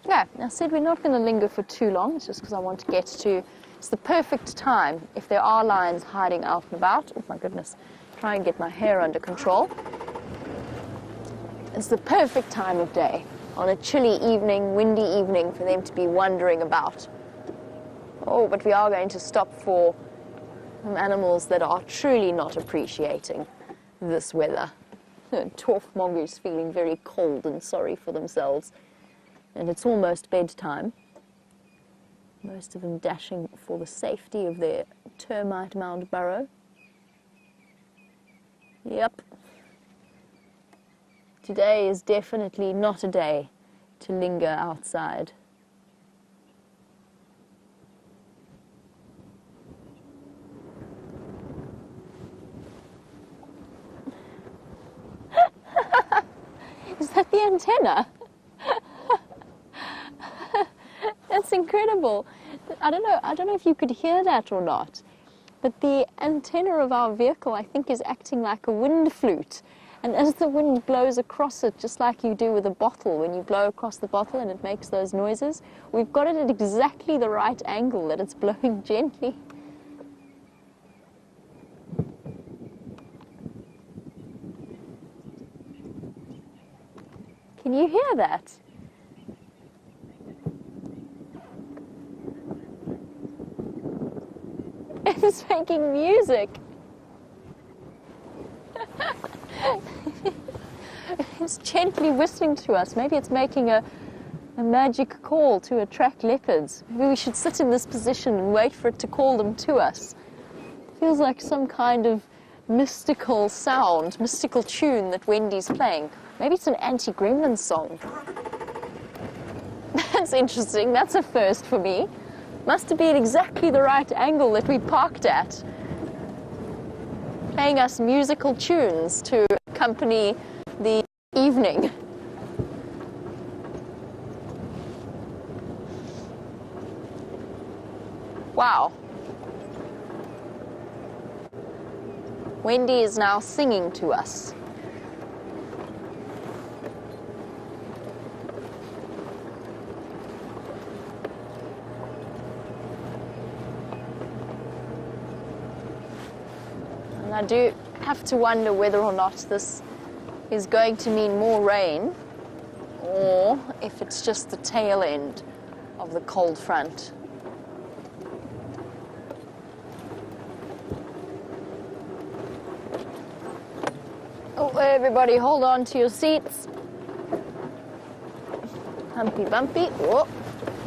Yeah, I said we're not going to linger for too long. It's just because I want to get to, it's the perfect time if there are lions hiding out and about. Oh my goodness, try and get my hair under control. It's the perfect time of day on a chilly evening, windy evening for them to be wandering about. Oh, but we are going to stop for some animals that are truly not appreciating this weather. Dwarf mongoose feeling very cold and sorry for themselves. And it's almost bedtime. Most of them dashing for the safety of their termite mound burrow. Yep. Today is definitely not a day to linger outside. Is that the antenna? That's incredible. I don't know if you could hear that or not, but the antenna of our vehicle, I think, is acting like a wind flute. And as the wind blows across it, just like you do with a bottle, when you blow across the bottle and it makes those noises, we've got it at exactly the right angle that it's blowing gently. Can you hear that? It's making music. It's gently whistling to us. Maybe it's making a magic call to attract leopards. Maybe we should sit in this position and wait for it to call them to us. It feels like some kind of mystical sound, mystical tune that Wendy's playing. Maybe it's an anti-gremlin song. That's interesting. That's a first for me. Must have been exactly the right angle that we parked at. Playing us musical tunes to accompany the evening. Wow. Wendy is now singing to us. And I do have to wonder whether or not this is going to mean more rain, or if it's just the tail end of the cold front. Oh, everybody hold on to your seats. Humpy bumpy. Whoa.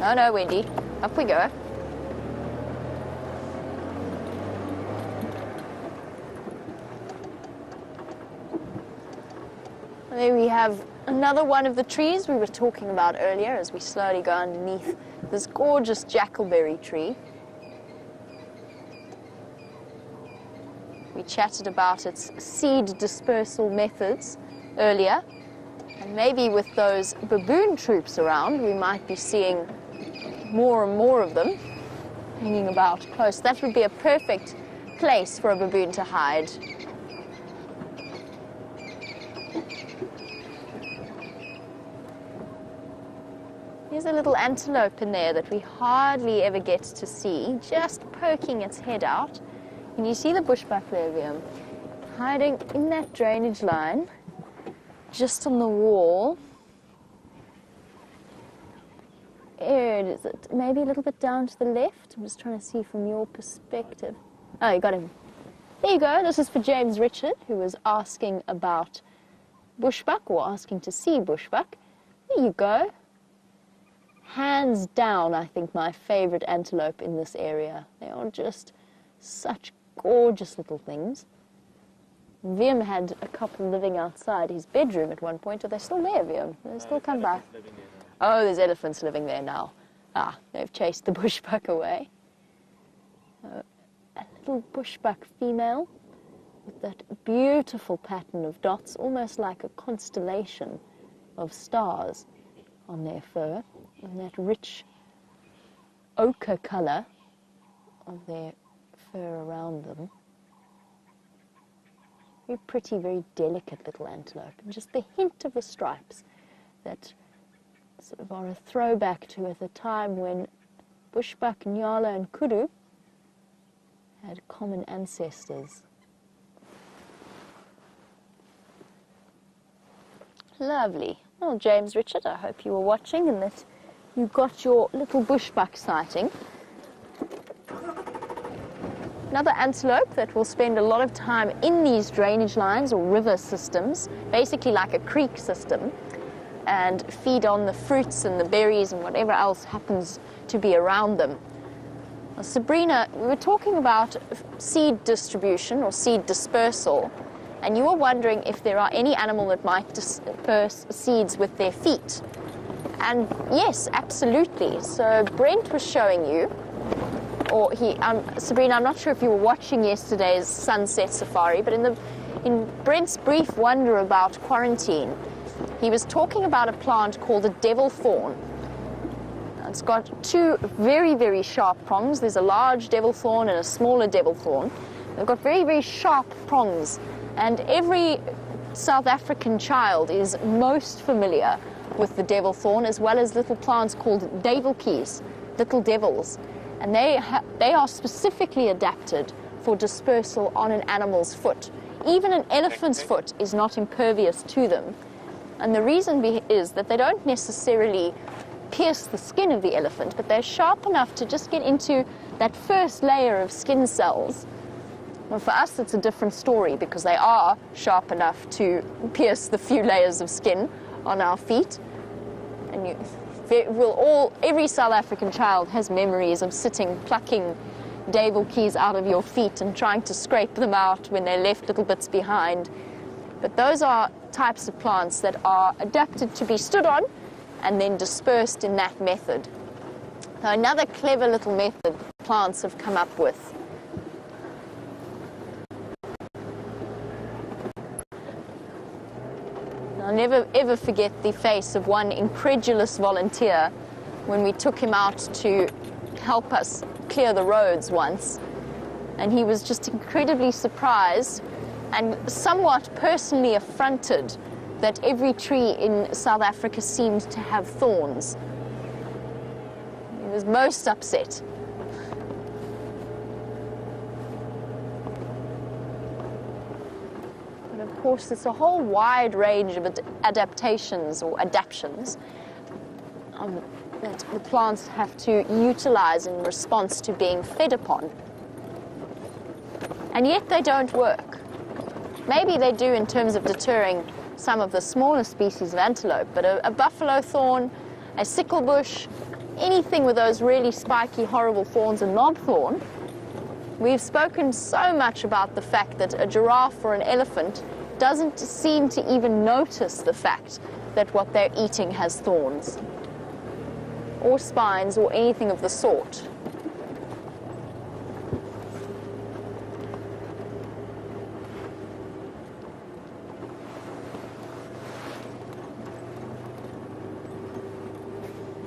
No, Wendy. Up we go. There we have another one of the trees we were talking about earlier as we slowly go underneath this gorgeous jackalberry tree. We chatted about its seed dispersal methods earlier, and maybe with those baboon troops around we might be seeing more and more of them hanging about close. That would be a perfect place for a baboon to hide. There's a little antelope in there that we hardly ever get to see, just poking its head out. Can you see the bushbuck there, Liam? Hiding in that drainage line, just on the wall. Where is it? Maybe a little bit down to the left. I'm just trying to see from your perspective. Oh, you got him. There you go. This is for James Richard, who was asking about bushbuck, or asking to see bushbuck. There you go. Hands down, I think, my favorite antelope in this area. They are just such gorgeous little things. Wiem had a couple living outside his bedroom at one point. Are they still there, Wiem? They still come by? Oh, there's elephants living there now. Ah, they've chased the bushbuck away. A little bushbuck female with that beautiful pattern of dots, almost like a constellation of stars on their fur, and that rich ochre colour of their fur around them. Very pretty, very delicate little antelope, and just the hint of the stripes that sort of are a throwback to at the time when bushbuck, nyala and kudu had common ancestors. Lovely. Well, James Richard, I hope you were watching and that you got your little bushbuck sighting. Another antelope that will spend a lot of time in these drainage lines or river systems, basically like a creek system, and feed on the fruits and the berries and whatever else happens to be around them. Now, Sabrina, we were talking about seed distribution or seed dispersal, and you were wondering if there are any animal that might disperse seeds with their feet. And yes, absolutely. So Brent was showing you, or Sabrina, I'm not sure if you were watching yesterday's sunset safari, but in Brent's brief wonder about quarantine, he was talking about a plant called a devil thorn. It's got two very, very sharp prongs. There's a large devil thorn and a smaller devil thorn. They've got very, very sharp prongs. And every South African child is most familiar with the devil thorn, as well as little plants called deviltjies, little devils. And they are specifically adapted for dispersal on an animal's foot. Even an elephant's foot is not impervious to them. And the reason is that they don't necessarily pierce the skin of the elephant, but they're sharp enough to just get into that first layer of skin cells. Well, for us, it's a different story because they are sharp enough to pierce the few layers of skin on our feet. And every South African child has memories of sitting, plucking deviltjies out of your feet and trying to scrape them out when they're left little bits behind. But those are types of plants that are adapted to be stood on and then dispersed in that method. Now, another clever little method plants have come up with. I'll never ever forget the face of one incredulous volunteer when we took him out to help us clear the roads once. And he was just incredibly surprised and somewhat personally affronted that every tree in South Africa seemed to have thorns. He was most upset. But of course, there's a whole wide range of adaptations or adaptions that the plants have to utilize in response to being fed upon. And yet they don't work. Maybe they do in terms of deterring some of the smaller species of antelope, but a buffalo thorn, a sickle bush, anything with those really spiky, horrible thorns, a knob thorn. We've spoken so much about the fact that a giraffe or an elephant doesn't seem to even notice the fact that what they're eating has thorns, or spines, or anything of the sort.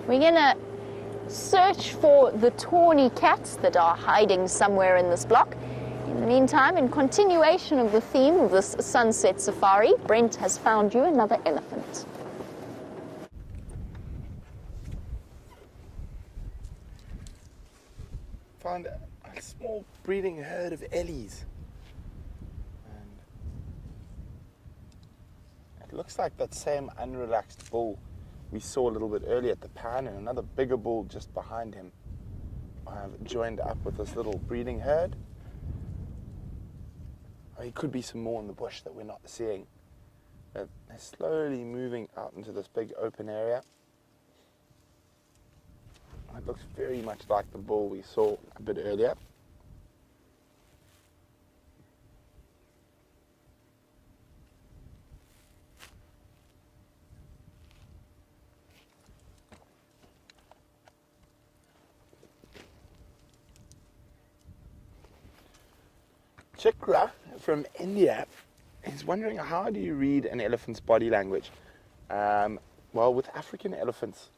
We're going to search for the tawny cats that are hiding somewhere in this block. In the meantime, in continuation of the theme of this sunset safari, Brent has found you another elephant. Found a small breeding herd of ellies. And it looks like that same unrelaxed bull we saw a little bit earlier at the pan, and another bigger bull just behind him have joined up with this little breeding herd. There could be some more in the bush that we're not seeing. They're slowly moving out into this big open area. It looks very much like the bull we saw a bit earlier. Chikra from India is wondering, how do you read an elephant's body language? Well, with African elephants,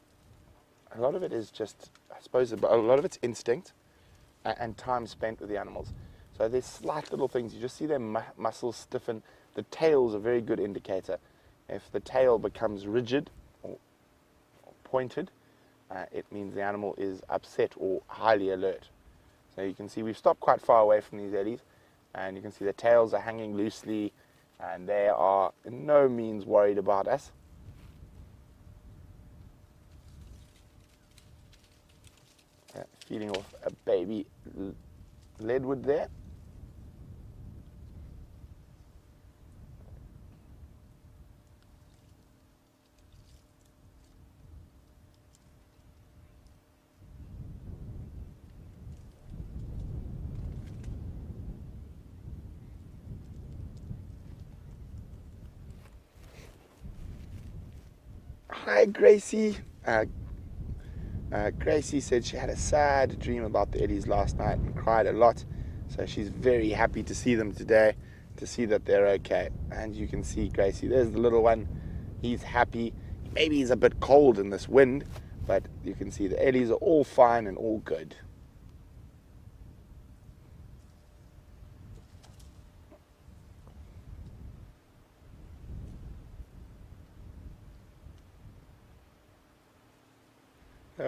a lot of it is just, I suppose, a lot of it's instinct and time spent with the animals. So there's slight little things. You just see their muscles stiffen. The tail's a very good indicator. If the tail becomes rigid or pointed, it means the animal is upset or highly alert. So you can see we've stopped quite far away from these ellies, and you can see the tails are hanging loosely, and they are in no means worried about us. Feeding off a baby leadwood there. Hi, Gracie. Gracie said she had a sad dream about the Eddies last night and cried a lot. So she's very happy to see them today, to see that they're okay. And you can see Gracie, there's the little one. He's happy. Maybe he's a bit cold in this wind, but you can see the Eddies are all fine and all good.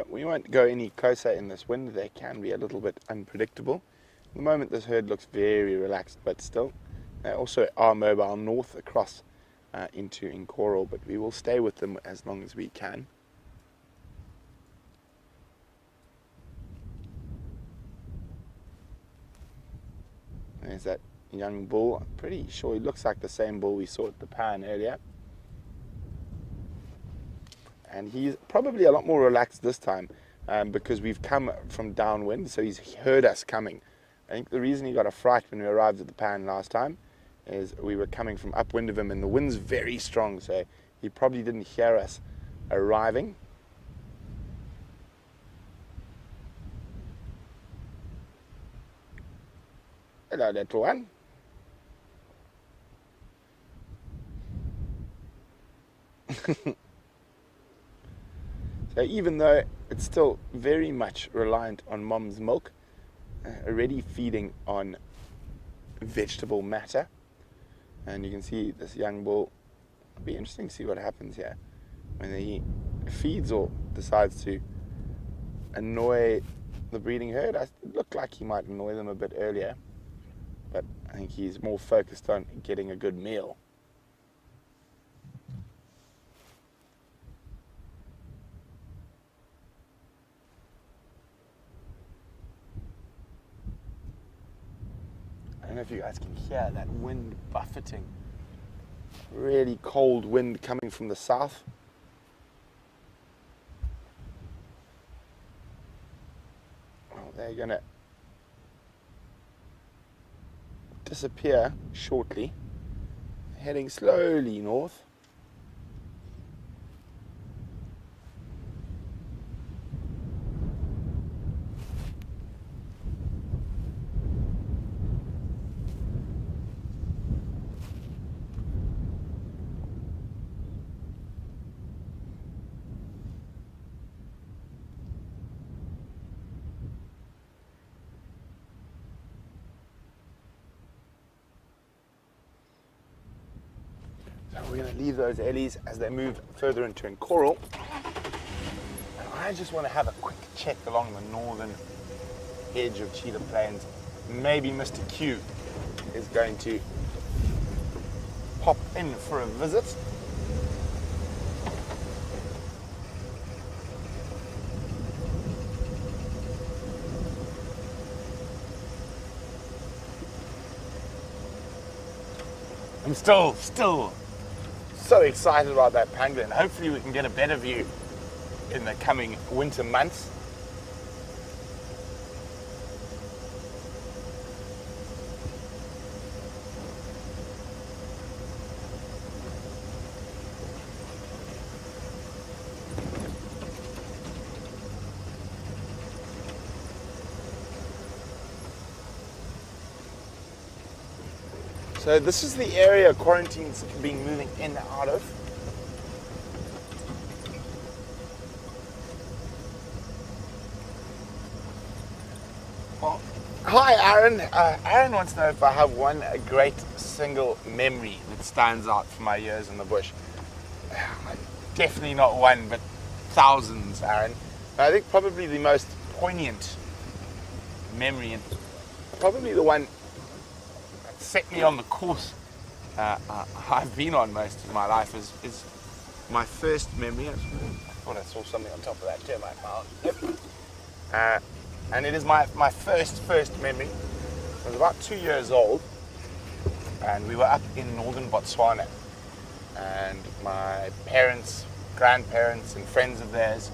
We won't go any closer in this wind. They can be a little bit unpredictable. At the moment this herd looks very relaxed, but still they also are mobile north across into Incoral, but we will stay with them as long as we can. There's that young bull. I'm pretty sure he looks like the same bull we saw at the pan earlier. And he's probably a lot more relaxed this time because we've come from downwind, so he's heard us coming. I think the reason he got a fright when we arrived at the pan last time is we were coming from upwind of him and the wind's very strong, so he probably didn't hear us arriving. Hello, little one. So even though it's still very much reliant on mom's milk, already feeding on vegetable matter, and you can see this young bull. It'll be interesting to see what happens here when he feeds or decides to annoy the breeding herd. It looked like he might annoy them a bit earlier, but I think he's more focused on getting a good meal. I don't know if you guys can hear that wind buffeting. Really cold wind coming from the south. Well, they're going to disappear shortly, heading slowly north. So we're going to leave those ellies as they move further into Incoral. And I just want to have a quick check along the northern edge of Cheetah Plains. Maybe Mr. Q is going to pop in for a visit. I'm still so excited about that pangolin. Hopefully we can get a better view in the coming winter months. So this is the area quarantine's been moving in and out of. Well, hi Aaron. Aaron wants to know if I have one great single memory that stands out from my years in the bush. Definitely not one, but thousands, Aaron. I think probably the most poignant memory, and probably the one that set me on the course I've been on most of my life, is my first memory. I thought I saw something on top of that termite pile. Yep. And it is my first memory. I was about 2 years old, and we were up in northern Botswana, and my parents, grandparents, and friends of theirs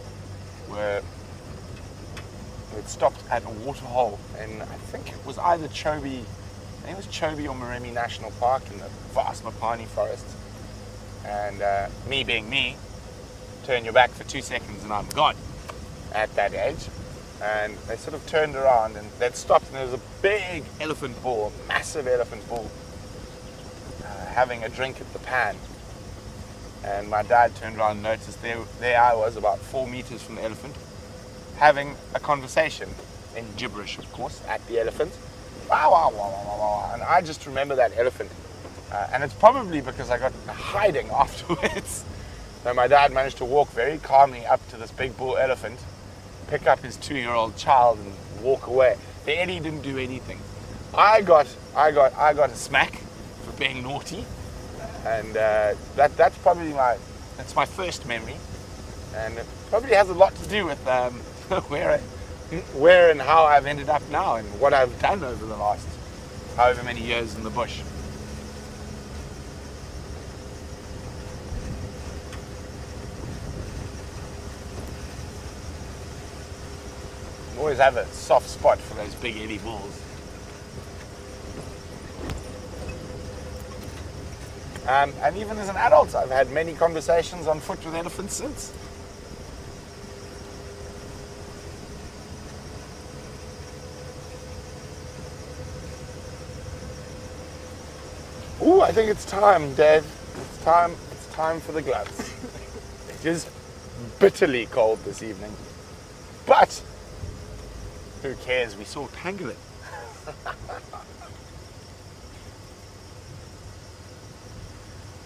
had stopped at a waterhole, and I think it was either Chobe or Moremi National Park in the vast Mopani forest. And me being me, turn your back for 2 seconds and I'm gone at that age. And they sort of turned around and they'd stopped, and there was a big elephant bull, a massive elephant bull, having a drink at the pan. And my dad turned around and noticed there I was, about 4 meters from the elephant, having a conversation in gibberish, of course, at the elephant. Wow, wow, wow, wow, wow. And I just remember that elephant. And it's probably because I got hiding afterwards. So my dad managed to walk very calmly up to this big bull elephant, pick up his 2-year-old child, and walk away. The Eddie didn't do anything. I got a smack for being naughty, and that's probably my first memory, and it probably has a lot to do with where and how I've ended up now and what I've done over the last however many years in the bush. I always have a soft spot for those big Eddie bulls. And even as an adult, I've had many conversations on foot with elephants since. Ooh, I think it's time, Dave. It's time for the gloves. It is bitterly cold this evening, but who cares? We saw pangolin.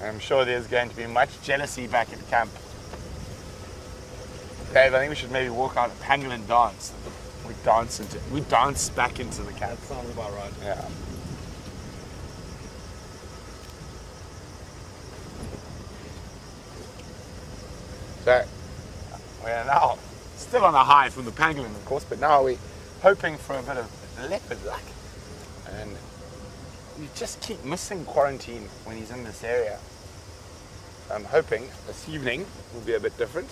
I'm sure there's going to be much jealousy back at camp. Dave, I think we should maybe walk out a pangolin dance. We dance back into the camp. That sounds about right. Yeah. So we're now still on a high from the pangolin, of course, but now we're hoping for a bit of leopard luck. And we just keep missing quarantine when he's in this area. I'm hoping this evening will be a bit different.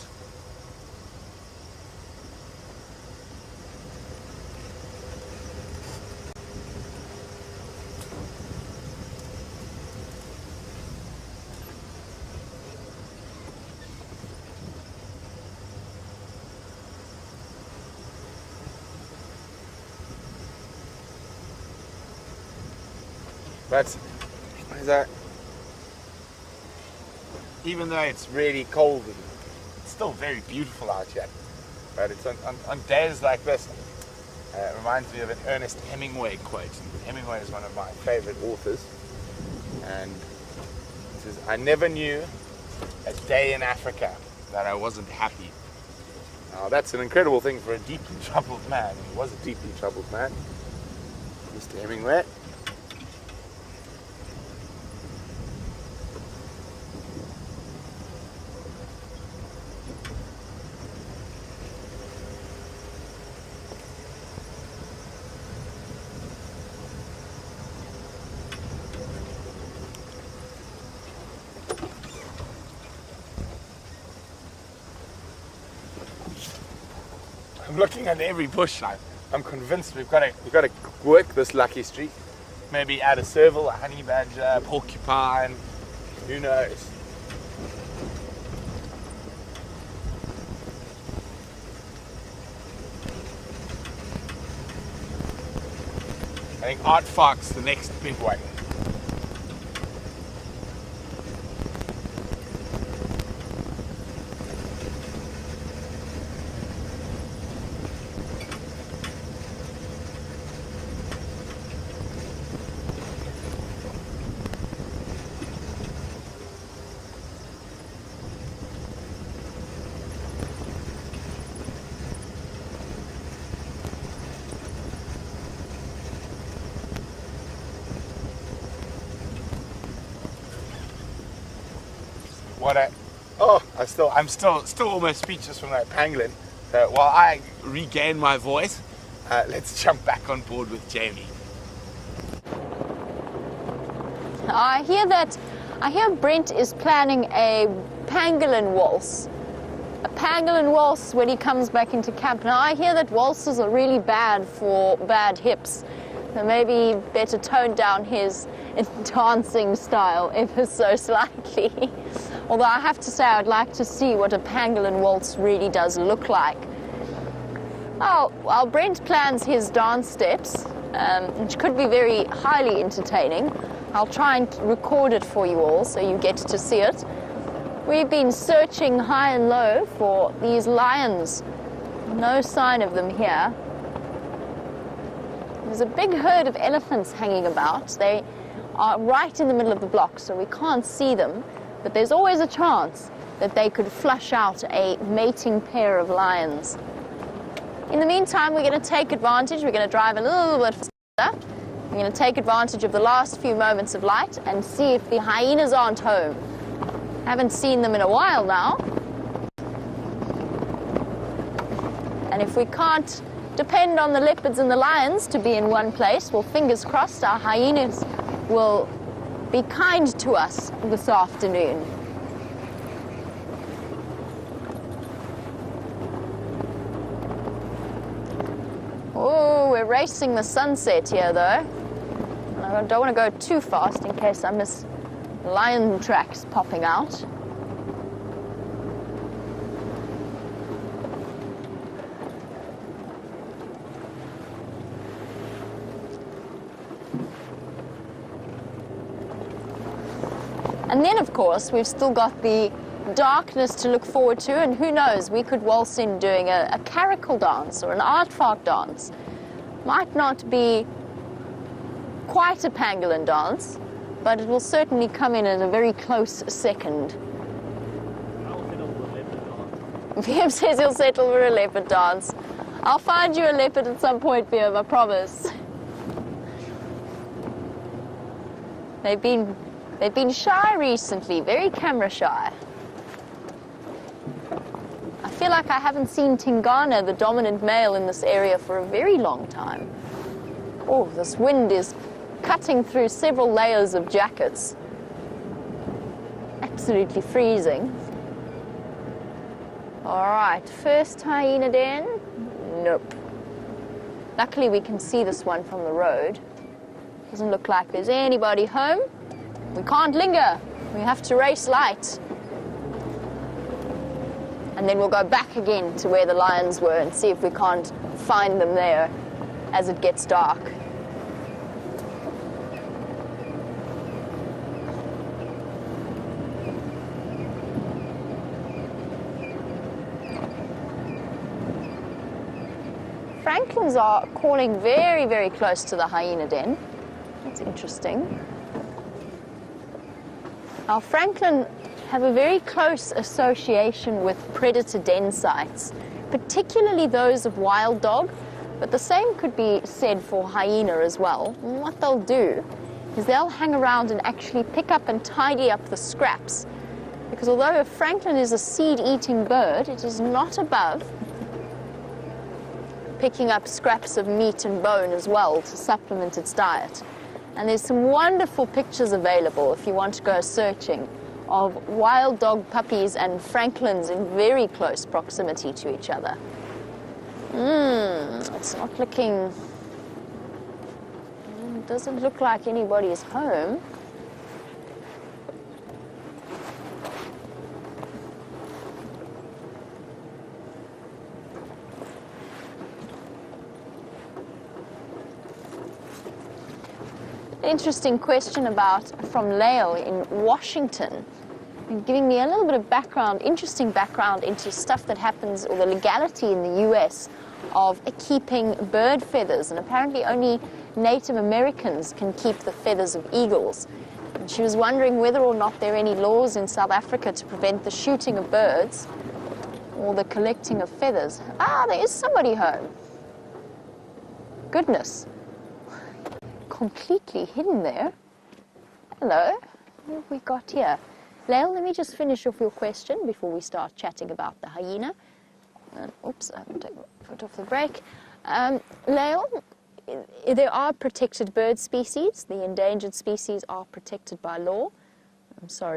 But even though it's really cold, it's still very beautiful out here. But it's on days like this, it reminds me of an Ernest Hemingway quote. And Hemingway is one of my favorite authors. And he says, "I never knew a day in Africa that I wasn't happy." Now that's an incredible thing for a deeply troubled man. He was a deeply troubled man, Mr. Hemingway. I'm looking at every bush now. I'm convinced we've got to work this lucky streak. Maybe add a serval, a honey badger, porcupine, who knows. I think Art Fox, the next big one. I'm still almost speechless from that pangolin. So while I regain my voice, let's jump back on board with Jamie. I hear Brent is planning a pangolin waltz. A pangolin waltz when he comes back into camp. Now I hear that waltzes are really bad for bad hips. So maybe better tone down his dancing style ever so slightly. Although I have to say I'd like to see what a pangolin waltz really does look like. Oh, while Brent plans his dance steps, which could be very highly entertaining, I'll try and record it for you all so you get to see it. We've been searching high and low for these lions. No sign of them here. There's a big herd of elephants hanging about. They are right in the middle of the block, so we can't see them. But there's always a chance that they could flush out a mating pair of lions. In the meantime, we're going to take advantage. We're going to drive a little bit faster. We're going to take advantage of the last few moments of light and see if the hyenas aren't home. Haven't seen them in a while now. And if we can't depend on the leopards and the lions to be in one place, well, fingers crossed, our hyenas will be kind to us this afternoon. Oh, we're racing the sunset here, though. I don't want to go too fast in case I miss lion tracks popping out. And then, of course, we've still got the darkness to look forward to, and who knows, we could waltz in doing a caracal dance or an aardvark dance. Might not be quite a pangolin dance, but it will certainly come in at a very close second. Viv says he'll settle for a leopard dance. I'll find you a leopard at some point, Viv, I promise. They've been shy recently, very camera shy. I feel like I haven't seen Tingana, the dominant male in this area, for a very long time. Oh, this wind is cutting through several layers of jackets. Absolutely freezing. All right, first hyena den. Nope. Luckily we can see this one from the road. Doesn't look like there's anybody home. We can't linger. We have to race light. And then we'll go back again to where the lions were and see if we can't find them there as it gets dark. Franklins are calling very, very close to the hyena den. That's interesting. Our francolin have a very close association with predator den sites, particularly those of wild dog, but the same could be said for hyena as well. And what they'll do is they'll hang around and actually pick up and tidy up the scraps, because although a francolin is a seed-eating bird, it is not above picking up scraps of meat and bone as well to supplement its diet. And there's some wonderful pictures available if you want to go searching of wild dog puppies and francolins in very close proximity to each other. It's not looking... It doesn't look like anybody's home. Interesting question from Lael in Washington, giving me a little bit of background, interesting background into stuff that happens, or the legality in the US of keeping bird feathers, and apparently only Native Americans can keep the feathers of eagles. And she was wondering whether or not there are any laws in South Africa to prevent the shooting of birds or the collecting of feathers. Ah, there is somebody home. Goodness. Completely hidden there. Hello, what have we got here? Lael, let me just finish off your question before we start chatting about the hyena. Oops, I haven't taken my foot off the brake. Lael, there are protected bird species. The endangered species are protected by law. I'm sorry.